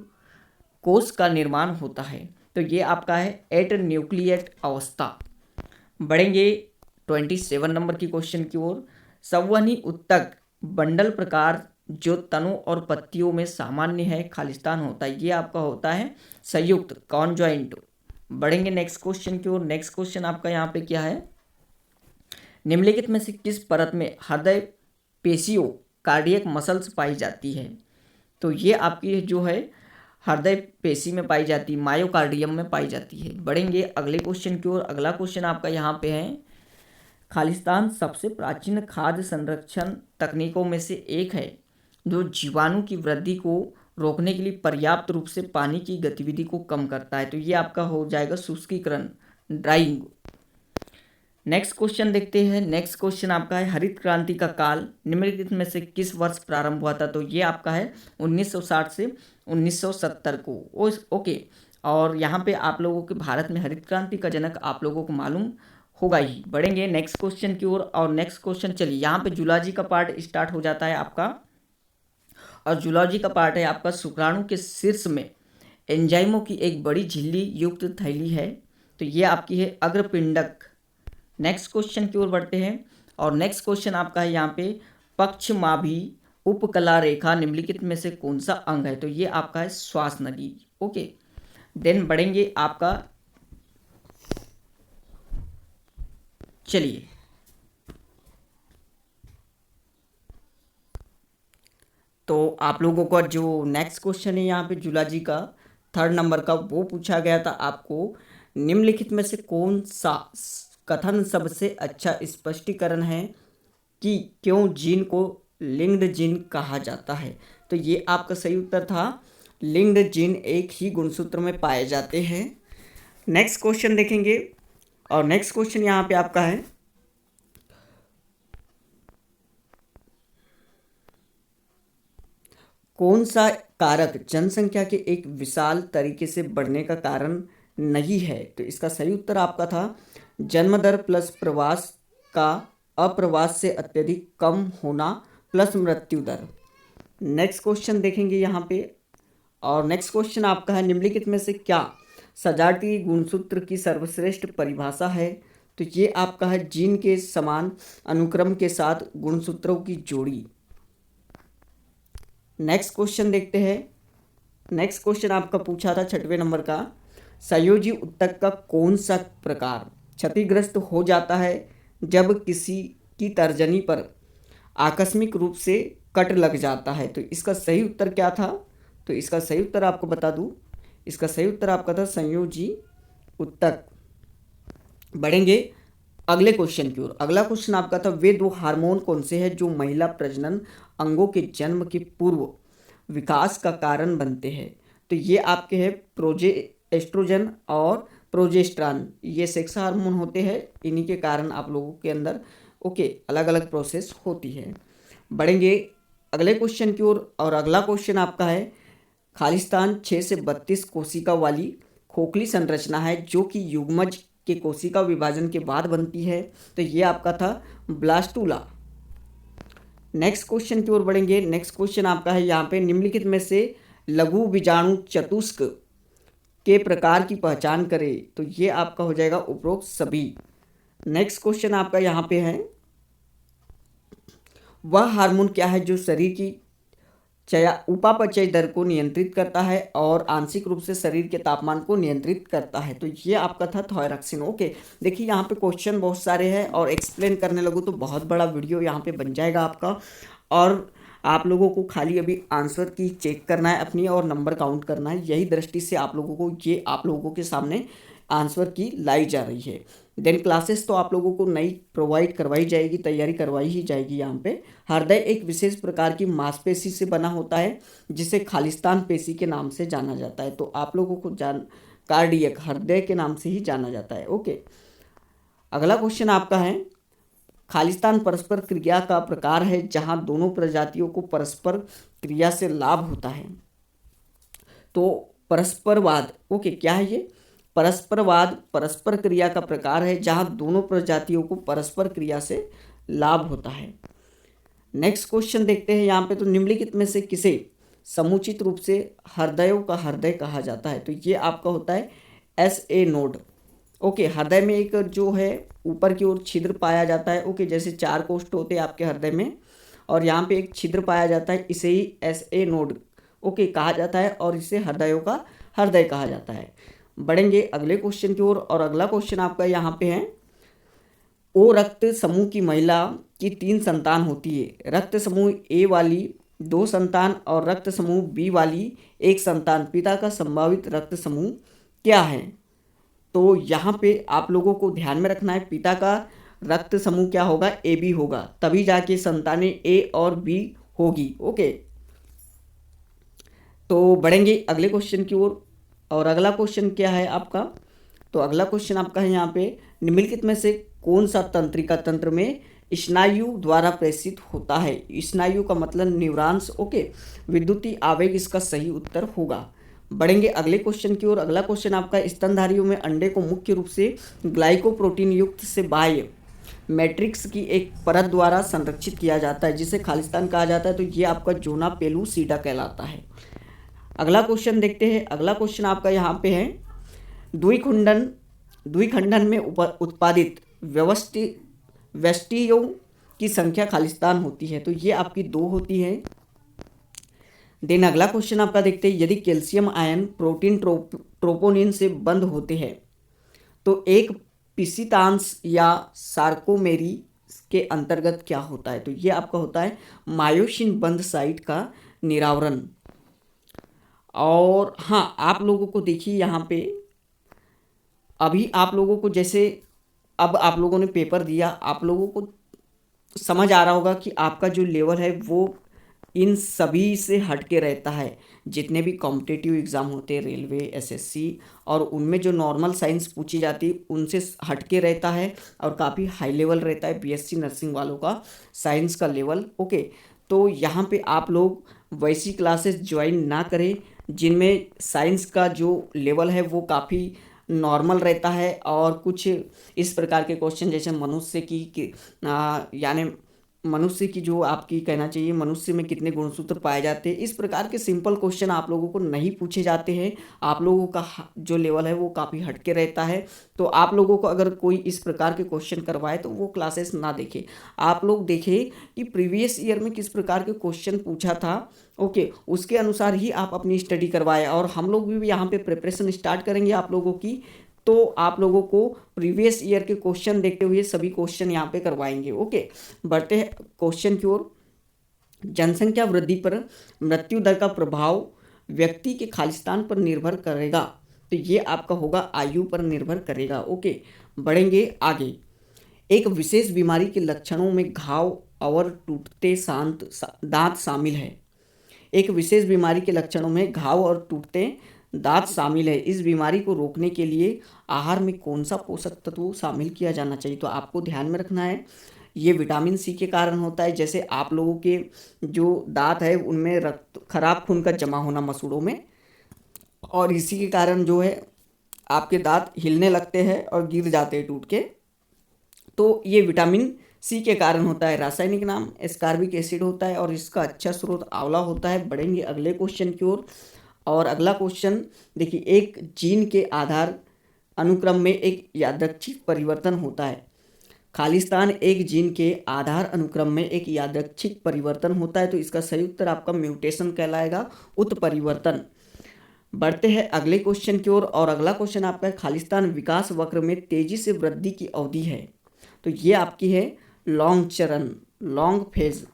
कोश का निर्माण होता है। तो ये आपका है एट न्यूक्लिएट अवस्था। बढ़ेंगे 27 नंबर की क्वेश्चन की ओर। संवहनी ऊतक बंडल प्रकार जो तनों और पत्तियों में सामान्य है खालिस्तान होता है। ये आपका होता है संयुक्त कॉन्जॉइंट। बढ़ेंगे नेक्स्ट क्वेश्चन की ओर। नेक्स्ट क्वेश्चन आपका यहाँ पे क्या है निम्नलिखित में से किस परत में हृदय पेशियों कार्डियक मसल्स पाई जाती है। तो ये आपकी जो है हृदय पेशी में पाई जाती है, मायोकार्डियम में पाई जाती है। बढ़ेंगे अगले क्वेश्चन की ओर। अगला क्वेश्चन आपका यहाँ पे है खालिस्तान सबसे प्राचीन खाद्य संरक्षण तकनीकों में से एक है जो जीवाणु की वृद्धि को रोकने के लिए पर्याप्त रूप से पानी की गतिविधि को कम करता है। तो ये आपका हो जाएगा शुष्कीकरण, ड्राइंग। नेक्स्ट क्वेश्चन देखते हैं। नेक्स्ट क्वेश्चन आपका है हरित क्रांति का काल निम्नलिखित में से किस वर्ष प्रारंभ हुआ था। तो ये आपका है 1960 से 1970 को। ओके, और यहाँ पे आप लोगों के भारत में हरित क्रांति का जनक आप लोगों को मालूम होगा ही। बढ़ेंगे नेक्स्ट क्वेश्चन की ओर और नेक्स्ट क्वेश्चन चलिए यहाँ पे जूलॉजी का पार्ट स्टार्ट हो जाता है आपका, और जूलॉजी का पार्ट है आपका शुक्राणु के शीर्ष में एंजाइमों की एक बड़ी झिल्ली युक्त थैली है। तो ये आपकी है अग्रपिंडक। नेक्स्ट क्वेश्चन की ओर बढ़ते हैं और नेक्स्ट क्वेश्चन आपका है यहाँ पे पक्षमाभी उपकला रेखा निम्नलिखित में से कौन सा अंग है। तो ये आपका है श्वास नली। ओके, देन बढ़ेंगे आपका चलिए तो आप लोगों का जो नेक्स्ट क्वेश्चन है यहाँ पे जूलॉजी का 3rd नंबर का वो पूछा गया था आपको निम्नलिखित में से कौन सा कथन सबसे अच्छा स्पष्टीकरण है कि क्यों जीन को लिंक्ड जीन कहा जाता है। तो ये आपका सही उत्तर था लिंक्ड जीन एक ही गुणसूत्र में पाए जाते हैं। नेक्स्ट क्वेश्चन देखेंगे और नेक्स्ट क्वेश्चन यहाँ पे आपका है कौन सा कारक जनसंख्या के एक विशाल तरीके से बढ़ने का कारण नहीं है। तो इसका सही उत्तर आपका था जन्म दर प्लस प्रवास का अप्रवास से अत्यधिक कम होना प्लस मृत्यु दर। नेक्स्ट क्वेश्चन देखेंगे यहाँ पे और नेक्स्ट क्वेश्चन आपका है निम्नलिखित में से क्या सजातीय गुणसूत्र की सर्वश्रेष्ठ परिभाषा है। तो ये आपका है जीन के समान अनुक्रम के साथ गुणसूत्रों की जोड़ी। नेक्स्ट क्वेश्चन देखते हैं। नेक्स्ट क्वेश्चन आपका पूछा था 6वें नंबर का संयोजी ऊतक का कौन सा प्रकार क्षतिग्रस्त हो जाता है जब किसी की तर्जनी पर आकस्मिक रूप से कट लग जाता है। तो इसका सही उत्तर क्या था। तो इसका सही उत्तर आपको बता दूं, इसका सही उत्तर आपका था संयोजी ऊतक। बढ़ेंगे अगले क्वेश्चन की ओर। अगला क्वेश्चन आपका था वे 2 हार्मोन कौन से हैं जो महिला प्रजनन अंगों के जन्म के पूर्व विकास का कारण बनते हैं। तो ये आपके हैं एस्ट्रोजन और प्रोजेस्टेरॉन, ये सेक्स हार्मोन होते हैं, इन्हीं के कारण आप लोगों के अंदर अलग अलग प्रोसेस होती है। बढ़ेंगे अगले क्वेश्चन की ओर और अगला क्वेश्चन आपका है खालिस्तान 6 से 32 कोशिका वाली खोखली संरचना है जो कि युग्मज के कोशिका विभाजन के बाद बनती है। तो ये आपका था ब्लास्टूला। नेक्स्ट क्वेश्चन की ओर बढ़ेंगे। नेक्स्ट क्वेश्चन आपका है यहाँ पे निम्नलिखित में से लघु बीजाणु चतुष्क के प्रकार की पहचान करें, तो ये आपका हो जाएगा उपरोक्त सभी। नेक्स्ट क्वेश्चन आपका यहाँ पे है, वह हार्मोन क्या है जो शरीर की उपापचय दर को नियंत्रित करता है और आंशिक रूप से शरीर के तापमान को नियंत्रित करता है? तो ये आपका था थायरॉक्सिन। ओके, देखिए यहाँ पे क्वेश्चन बहुत सारे हैं और एक्सप्लेन करने लगूँ तो बहुत बड़ा वीडियो यहाँ पे बन जाएगा आपका, और आप लोगों को खाली अभी आंसर की चेक करना है अपनी और नंबर काउंट करना है। यही दृष्टि से आप लोगों को ये आप लोगों के सामने आंसर की लाई जा रही है। देन क्लासेस तो आप लोगों को नई प्रोवाइड करवाई जाएगी, तैयारी करवाई ही जाएगी। यहाँ पे हृदय एक विशेष प्रकार की मांसपेशी से बना होता है जिसे खालिस्तान पेशी के नाम से जाना जाता है। तो आप लोगों को कार्डियक हृदय के नाम से ही जाना जाता है। ओके, अगला क्वेश्चन आपका है, खालिस्तान परस्पर क्रिया का प्रकार है जहां दोनों प्रजातियों को परस्पर क्रिया से लाभ होता है। तो परस्परवाद, ओके, क्या है ये? परस्परवाद परस्पर क्रिया का प्रकार है जहां दोनों प्रजातियों को परस्पर क्रिया से लाभ होता है। नेक्स्ट क्वेश्चन देखते हैं यहाँ पे, तो निम्नलिखित में से किसे समुचित रूप से हृदयों का हृदय कहा जाता है? तो ये आपका होता है SA नोड। ओके, हृदय में एक जो है ऊपर की ओर छिद्र पाया जाता है। ओके, जैसे 4 कोष्ठ होते हैं आपके हृदय में और यहाँ पे एक छिद्र पाया जाता है, इसे ही SA नोड ओके कहा जाता है और इसे हृदयों का हृदय कहा जाता है। बढ़ेंगे अगले क्वेश्चन की ओर और अगला क्वेश्चन आपका यहाँ पे है, ओ रक्त समूह की महिला की 3 संतान होती है। रक्त समूह A वाली 2 संतान और रक्त समूह B वाली 1 संतान, पिता का संभावित रक्त समूह क्या है? तो यहाँ पे आप लोगों को ध्यान में रखना है, पिता का रक्त समूह क्या होगा? AB होगा, तभी जाके संतानें A और B होगी। ओके, तो बढ़ेंगे अगले क्वेश्चन की ओर और अगला क्वेश्चन क्या है आपका? तो अगला क्वेश्चन आपका है यहाँ पे, निम्नलिखित में से कौन सा तंत्रिका तंत्र में स्नायु द्वारा प्रेषित होता है? स्नायु का मतलब न्यूरॉन्स। ओके, विद्युतीय आवेग इसका सही उत्तर होगा। बढ़ेंगे अगले क्वेश्चन की ओर। अगला क्वेश्चन आपका, स्तनधारियों में अंडे को मुख्य रूप से ग्लाइकोप्रोटीन युक्त से बाह्य मैट्रिक्स की एक परत द्वारा संरक्षित किया जाता है जिसे खालिस्तान कहा जाता है। तो ये आपका जोना पेलूसिडा कहलाता है। अगला क्वेश्चन देखते हैं। अगला क्वेश्चन आपका यहाँ पे है, द्विखंडन में उत्पादित व्यष्टियों की संख्या खालिस्तान होती है। तो ये आपकी 2 होती है। देन अगला क्वेश्चन आपका देखते हैं, यदि कैल्शियम आयन प्रोटीन ट्रोपोनिन से बंद होते हैं तो एक पिसितांश या सार्कोमेरी के अंतर्गत क्या होता है? तो ये आपका होता है मायोसिन बंध साइट का निरावरण। और हाँ, आप लोगों को देखिए यहाँ पे अभी आप लोगों को जैसे अब आप लोगों ने पेपर दिया, आप लोगों को समझ आ रहा होगा कि आपका जो लेवल है वो इन सभी से हटके रहता है। जितने भी कॉम्पिटिटिव एग्ज़ाम होते हैं रेलवे, SSC, और उनमें जो नॉर्मल साइंस पूछी जाती है उनसे हटके रहता है और काफ़ी हाई लेवल रहता है BSc नर्सिंग वालों का साइंस का लेवल। ओके, तो यहाँ पे आप लोग वैसी क्लासेस ज्वाइन ना करें जिनमें साइंस का जो लेवल है वो काफ़ी नॉर्मल रहता है और कुछ इस प्रकार के क्वेश्चन जैसे मनुष्य की यानी मनुष्य की जो आपकी कहना चाहिए मनुष्य में कितने गुणसूत्र पाए जाते हैं, इस प्रकार के सिंपल क्वेश्चन आप लोगों को नहीं पूछे जाते हैं। आप लोगों का जो लेवल है वो काफ़ी हटके रहता है। तो आप लोगों को अगर कोई इस प्रकार के क्वेश्चन करवाए तो वो क्लासेस ना देखें। आप लोग देखें कि प्रीवियस ईयर में किस प्रकार के क्वेश्चन पूछा था। ओके, उसके अनुसार ही आप अपनी स्टडी करवाएं और हम लोग भी यहाँ पे प्रिपरेशन स्टार्ट करेंगे आप लोगों की। तो आप लोगों को प्रीवियस ईयर के क्वेश्चन देखते हुए सभी क्वेश्चन यहाँ पे करवाएंगे। ओके, बढ़ते हैं क्वेश्चन की ओर। जनसंख्या वृद्धि पर मृत्यु दर का प्रभाव व्यक्ति के खालिस्तान पर निर्भर करेगा। तो ये आपका होगा आयु पर निर्भर करेगा। ओके, बढ़ेंगे आगे। एक विशेष बीमारी के लक्षणों में घाव और टूटते दांत शामिल है। एक विशेष बीमारी के लक्षणों में घाव और टूटते दांत शामिल है। इस बीमारी को रोकने के लिए आहार में कौन सा पोषक तत्व शामिल किया जाना चाहिए? तो आपको ध्यान में रखना है, ये विटामिन C के कारण होता है। जैसे आप लोगों के जो दांत है उनमें रक्त खराब खून का जमा होना मसूड़ों में, और इसी के कारण जो है आपके दांत हिलने लगते हैं और गिर जाते हैं टूट के। तो ये विटामिन C के कारण होता है। रासायनिक नाम एस्कॉर्बिक एसिड होता है और इसका अच्छा स्रोत आंवला होता है। बढ़ेंगे अगले क्वेश्चन की ओर और अगला क्वेश्चन देखिए, एक जीन के आधार अनुक्रम में एक यादृच्छिक परिवर्तन होता है। खालिस्तान एक जीन के आधार अनुक्रम में एक यादृच्छिक परिवर्तन होता है, तो इसका सही उत्तर आपका म्यूटेशन कहलाएगा, उत्परिवर्तन। बढ़ते हैं अगले क्वेश्चन की ओर, और अगला क्वेश्चन आपका है, खालिस्तान विकास वक्र में तेजी से वृद्धि की अवधि है। तो ये आपकी है लॉन्ग चरण, लॉन्ग फेज।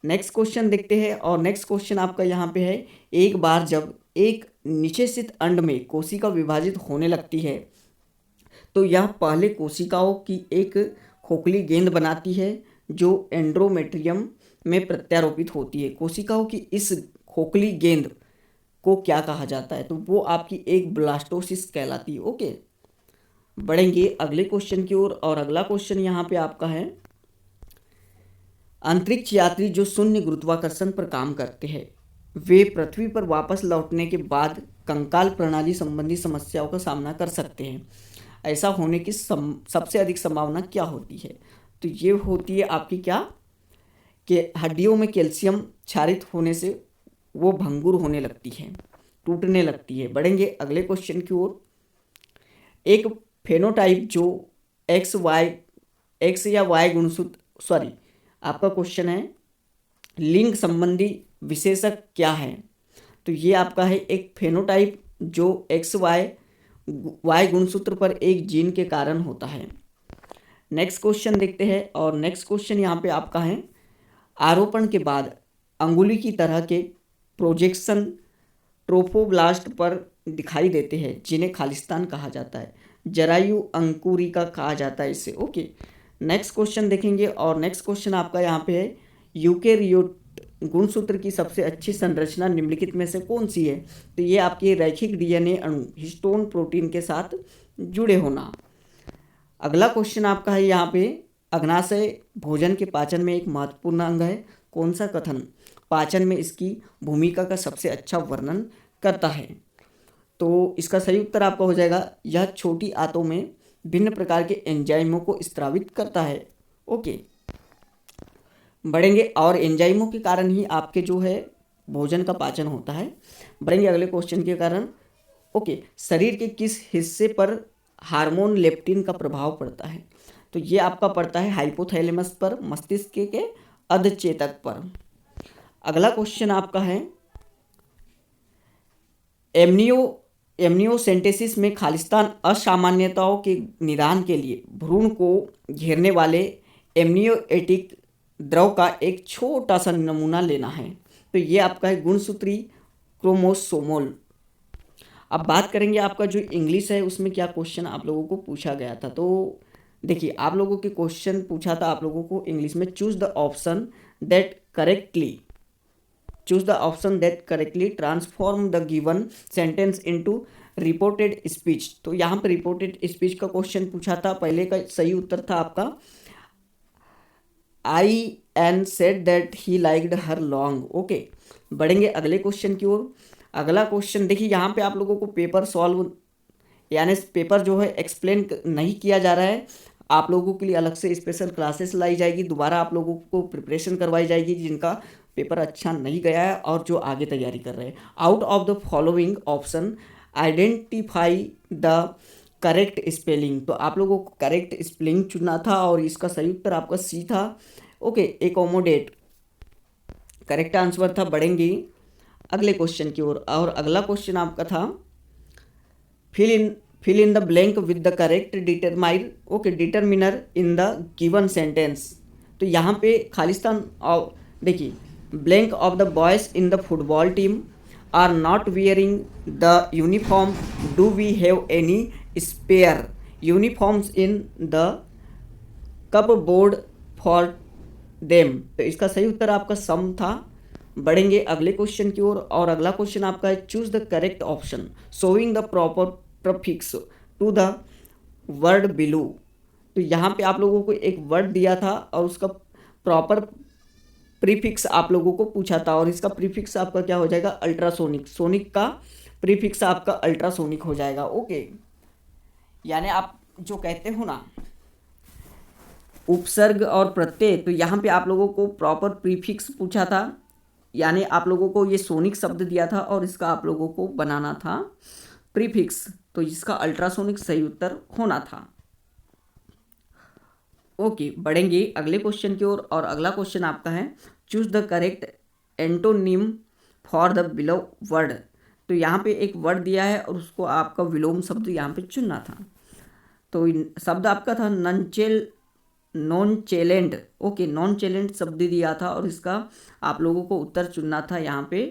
नेक्स्ट क्वेश्चन देखते हैं, और नेक्स्ट क्वेश्चन आपका यहाँ पे है, एक बार जब एक निषेचित अंड में कोशिका विभाजित होने लगती है तो यह पहले कोशिकाओं की एक खोखली गेंद बनाती है जो एंड्रोमेट्रियम में प्रत्यारोपित होती है। कोशिकाओं की इस खोखली गेंद को क्या कहा जाता है? तो वो आपकी एक ब्लास्टोसिस कहलाती है। ओके, बढ़ेंगे अगले क्वेश्चन की ओर, और अगला क्वेश्चन यहाँ पे आपका है, अंतरिक्ष यात्री जो शून्य गुरुत्वाकर्षण पर काम करते हैं वे पृथ्वी पर वापस लौटने के बाद कंकाल प्रणाली संबंधी समस्याओं का सामना कर सकते हैं। ऐसा होने की सबसे अधिक संभावना क्या होती है? तो ये होती है आपकी क्या, कि हड्डियों में कैल्शियम क्षारित होने से वो भंगुर होने लगती है, टूटने लगती है। बढ़ेंगे अगले क्वेश्चन की ओर, एक फेनोटाइप जो एक्स या वाई गुणसूत्र, सॉरी आपका क्वेश्चन है लिंग संबंधी विशेषक क्या है? तो ये आपका है एक फेनोटाइप जो वाई गुणसूत्र पर एक जीन के कारण होता है। नेक्स्ट क्वेश्चन देखते हैं, और नेक्स्ट क्वेश्चन यहाँ पे आपका है, आरोपण के बाद अंगुली की तरह के प्रोजेक्शन ट्रोफोब्लास्ट पर दिखाई देते हैं जिन्हें खालिस्तान कहा जाता है। जरायु अंकुरिका कहा जाता है इसे। ओके, नेक्स्ट क्वेश्चन देखेंगे, और नेक्स्ट क्वेश्चन आपका यहाँ पे है, यूकेरियोट गुणसूत्र की सबसे अच्छी संरचना निम्नलिखित में से कौन सी है? तो ये आपके रैखिक डीएनए अणु हिस्टोन प्रोटीन के साथ जुड़े होना। अगला क्वेश्चन आपका है यहाँ पे, अग्नाशय भोजन के पाचन में एक महत्वपूर्ण अंग है, कौन सा कथन पाचन में इसकी भूमिका का सबसे अच्छा वर्णन करता है? तो इसका सही उत्तर आपका हो जाएगा, यह छोटी आंतों में भिन्न प्रकार के एंजाइमों को स्रावित करता है। ओके, बढ़ेंगे, और एंजाइमों के कारण ही आपके जो है भोजन का पाचन होता है। बढ़ेंगे अगले क्वेश्चन के कारण। ओके, शरीर के किस हिस्से पर हार्मोन लेप्टिन का प्रभाव पड़ता है? तो ये आपका पड़ता है हाइपोथैलेमस पर, मस्तिष्क के अधचेतक पर। अगला क्वेश्चन आपका है, एमनियोसेंटेसिस में खालिस्तान असामान्यताओं के निदान के लिए भ्रूण को घेरने वाले एमनियोएटिक द्रव का एक छोटा सा नमूना लेना है। तो ये आपका है गुणसूत्री क्रोमोसोमोल। अब बात करेंगे आपका जो इंग्लिश है उसमें क्या क्वेश्चन आप लोगों को पूछा गया था। तो देखिए, आप लोगों के क्वेश्चन पूछा था आप लोगों को इंग्लिश में, choose the option that correctly transform the given sentence into reported speech. तो यहाँ पर रिपोर्टेड स्पीच का क्वेश्चन पूछा था। पहले का सही उत्तर था आपका, Ian said that he liked her long. Okay, बढ़ेंगे अगले क्वेश्चन की ओर। अगला क्वेश्चन देखिए, यहाँ पे आप लोगों को पेपर सॉल्व यानी पेपर जो है एक्सप्लेन नहीं किया जा रहा है, आप लोगों के लिए अलग से स्पेशल क्लासेस लाई जाएगी, दोबारा आप लोगों को प्रिपरेशन करवाई जाएगी जिनका पेपर अच्छा नहीं गया है और जो आगे तैयारी कर रहे हैं। Out of the following option identify the correct spelling. तो आप लोगों को करेक्ट स्पेलिंग चुनना था और इसका सही उत्तर आपका सी था। ओके, एकोमोडेट करेक्ट आंसर था। बढ़ेंगे अगले क्वेश्चन की ओर, और अगला क्वेश्चन आपका था, fill in the blank with the correct determiner in the given sentence. तो यहाँ पे खालिस्तान देखिए, blank of the boys in the football team are not wearing the uniform, do we have any spare uniforms in the cupboard for them. तो इसका सही उत्तर आपका सम था। बढ़ेंगे अगले क्वेश्चन की ओर, और अगला क्वेश्चन आपका है, choose the correct option showing the proper prefix to the word below. तो यहाँ पे आप लोगों को एक वर्ड दिया था और उसका प्रॉपर प्रीफिक्स आप लोगों को पूछा था, और इसका प्रीफिक्स आपका क्या हो जाएगा, अल्ट्रासोनिक। सोनिक का प्रीफिक्स आपका अल्ट्रासोनिक हो जाएगा। ओके, यानी आप जो कहते हो ना उपसर्ग और प्रत्यय, तो यहाँ पे आप लोगों को प्रॉपर प्रीफिक्स पूछा था यानी आप लोगों को ये सोनिक शब्द दिया था और इसका आप लोगों को बनाना था प्रीफिक्स, तो इसका अल्ट्रासोनिक सही उत्तर होना था। ओके, बढ़ेंगे अगले क्वेश्चन की ओर और अगला क्वेश्चन आपका है choose the correct antonym for the below word. तो यहाँ पे एक वर्ड दिया है और उसको आपका विलोम शब्द यहाँ पे चुनना था। तो शब्द आपका था नॉन चैलेंट। ओके, नॉन चैलेंट शब्द दिया था और इसका आप लोगों को उत्तर चुनना था यहाँ पे।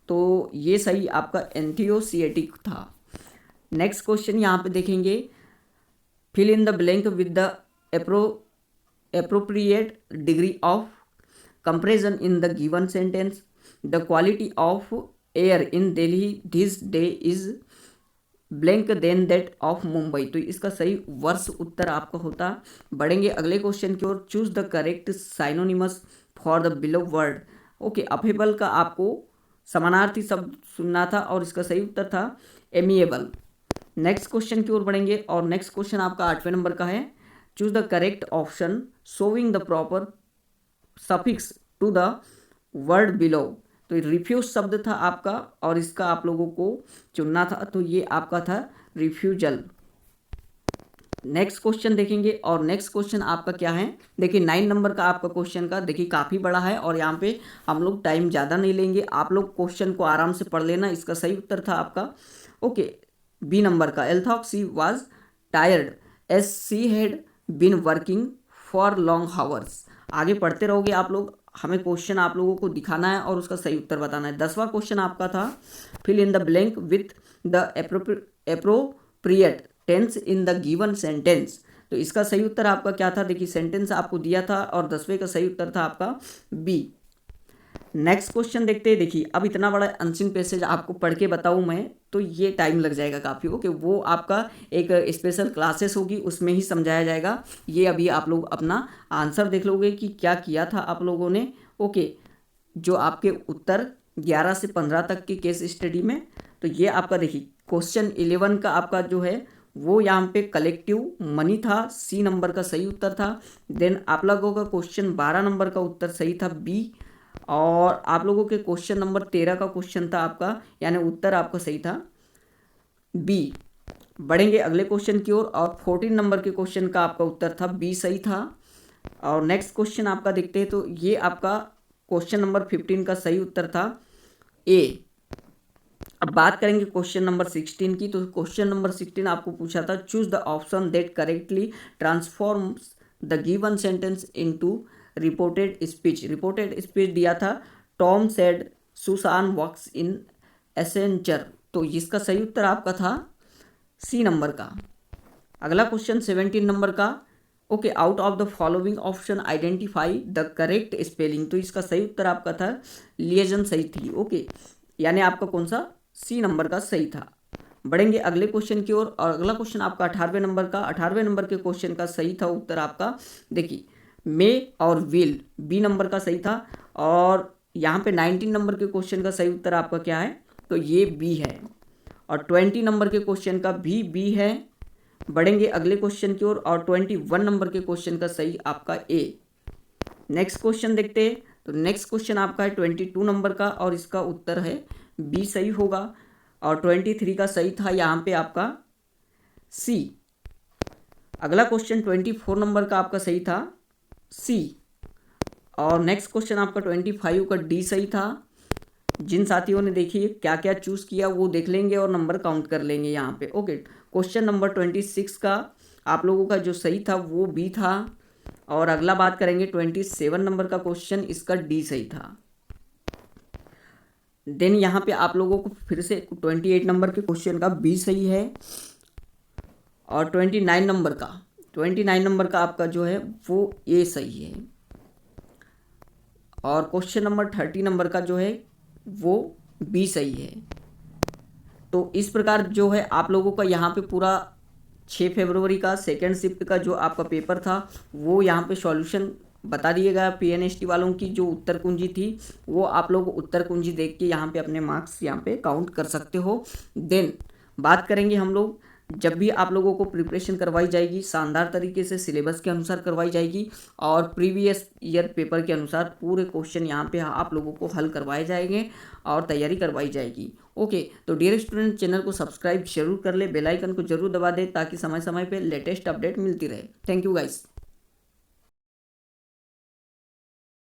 तो ये सही आपका एंथियोसिएटिक था। नेक्स्ट क्वेश्चन यहाँ पे देखेंगे fill in the blank with the appropriate degree of compression in the given sentence. The quality of air in Delhi this day is blank than that of Mumbai। तो इसका सही वर्ष उत्तर आपका होता। बढ़ेंगे अगले क्वेश्चन की ओर choose the correct synonymous for the below word. Okay, affable का आपको समानार्थी शब्द सुनना था और इसका सही उत्तर था एमिएबल। नेक्स्ट क्वेश्चन की ओर बढ़ेंगे और नेक्स्ट क्वेश्चन आपका 8वें नंबर का है choose the correct option showing the proper suffix to the word below. तो रिफ्यूज शब्द था आपका और इसका आप लोगों को चुनना था, तो ये आपका था रिफ्यूजल। नेक्स्ट क्वेश्चन देखेंगे और नेक्स्ट क्वेश्चन आपका क्या है, देखिए 9 नंबर का आपका क्वेश्चन का देखिए काफ़ी बड़ा है और यहाँ पे हम लोग टाइम ज़्यादा नहीं लेंगे, आप लोग क्वेश्चन को आराम से पढ़ लेना। इसका सही उत्तर था आपका ओके बी नंबर का एल्थॉक्सी was tired as she had been working for long hours. आगे पढ़ते रहोगे आप लोग, हमें क्वेश्चन आप लोगों को दिखाना है और उसका सही उत्तर बताना है। 10वां क्वेश्चन आपका था fill in the blank with the appropriate tense in the given sentence. तो इसका सही उत्तर आपका क्या था, देखिए सेंटेंस आपको दिया था और 10वें का सही उत्तर था आपका बी। नेक्स्ट क्वेश्चन देखते हैं। देखिए अब इतना बड़ा आंसरिंग पैसेज आपको पढ़ के बताऊं मैं तो ये टाइम लग जाएगा काफ़ी। ओके, वो आपका एक स्पेशल क्लासेस होगी उसमें ही समझाया जाएगा। ये अभी आप लोग अपना आंसर देख लोगे कि क्या किया था आप लोगों ने। ओके, जो आपके उत्तर 11 से 15 तक की केस स्टडी में, तो ये आपका देखिए क्वेश्चन 11 का आपका जो है वो यहाँ पे कलेक्टिव मनी था, सी नंबर का सही उत्तर था। देन आप लोगों का क्वेश्चन 12 नंबर का उत्तर सही था बी, और आप लोगों के क्वेश्चन नंबर 13 का क्वेश्चन था आपका यानी उत्तर आपका सही था बी। बढ़ेंगे अगले क्वेश्चन की ओर और 14 नंबर के क्वेश्चन का आपका उत्तर था बी सही था। और नेक्स्ट क्वेश्चन आपका देखते हैं, तो ये आपका क्वेश्चन नंबर 15 का सही उत्तर था ए। अब बात करेंगे क्वेश्चन नंबर 16 की। तो क्वेश्चन नंबर 16 आपको पूछा था choose the option that correctly transforms the given sentence into reported speech. Reported speech दिया था टॉम सेड सुसान वॉक्स इन एसेंचर। तो इसका सही उत्तर आपका था सी नंबर का। अगला क्वेश्चन 17 नंबर का okay out of the following option identify the correct spelling. तो इसका सही उत्तर आपका था लिएजन सही थी। ओके, यानी आपका कौन सा सी नंबर का सही था। बढ़ेंगे अगले क्वेश्चन की ओर और अगला क्वेश्चन आपका 18वें नंबर का। 18वें नंबर के क्वेश्चन का सही था उत्तर आपका देखिए मे और विल, बी नंबर का सही था। और यहाँ पे 19 नंबर के क्वेश्चन का सही उत्तर आपका क्या है, तो ये बी है। और 20 नंबर के क्वेश्चन का भी बी है। बढ़ेंगे अगले क्वेश्चन की ओर और 21 नंबर के क्वेश्चन का सही आपका ए। नेक्स्ट क्वेश्चन देखते हैं। तो नेक्स्ट क्वेश्चन आपका है 22 नंबर का और इसका उत्तर है बी सही होगा। और 23 का सही था यहाँ पे आपका सी। अगला क्वेश्चन 24 नंबर का आपका सही था सी। और नेक्स्ट क्वेश्चन आपका 25 का डी सही था। जिन साथियों ने देखिए क्या क्या चूज़ किया वो देख लेंगे और नंबर काउंट कर लेंगे यहाँ पे। ओके, क्वेश्चन नंबर 26 का आप लोगों का जो सही था वो बी था। और अगला बात करेंगे 27 नंबर का क्वेश्चन, इसका डी सही था। देन यहाँ पे आप लोगों को फिर से 28 नंबर के क्वेश्चन का बी सही है। और 29 नंबर का आपका जो है वो ए सही है। और क्वेश्चन नंबर 30 नंबर का जो है वो बी सही है। तो इस प्रकार जो है आप लोगों का यहाँ पे पूरा 6 फरवरी का सेकेंड शिफ्ट का जो आपका पेपर था वो यहाँ पे सॉल्यूशन बता दिएगा। पीएनएसटी वालों की जो उत्तर कुंजी थी वो आप लोग उत्तर कुंजी देख के यहाँ पे अपने मार्क्स यहाँ पे काउंट कर सकते हो। देन बात करेंगे हम लोग जब भी आप लोगों को प्रिपरेशन करवाई जाएगी शानदार तरीके से सिलेबस के अनुसार करवाई जाएगी और प्रीवियस ईयर पेपर के अनुसार पूरे क्वेश्चन यहाँ पे आप लोगों को हल करवाए जाएंगे और तैयारी करवाई जाएगी। ओके, तो डियर स्टूडेंट, चैनल को सब्सक्राइब जरूर कर ले, बेल आइकन को जरूर दबा दे ताकि समय समय पे लेटेस्ट अपडेट मिलती रहे। Thank you guys.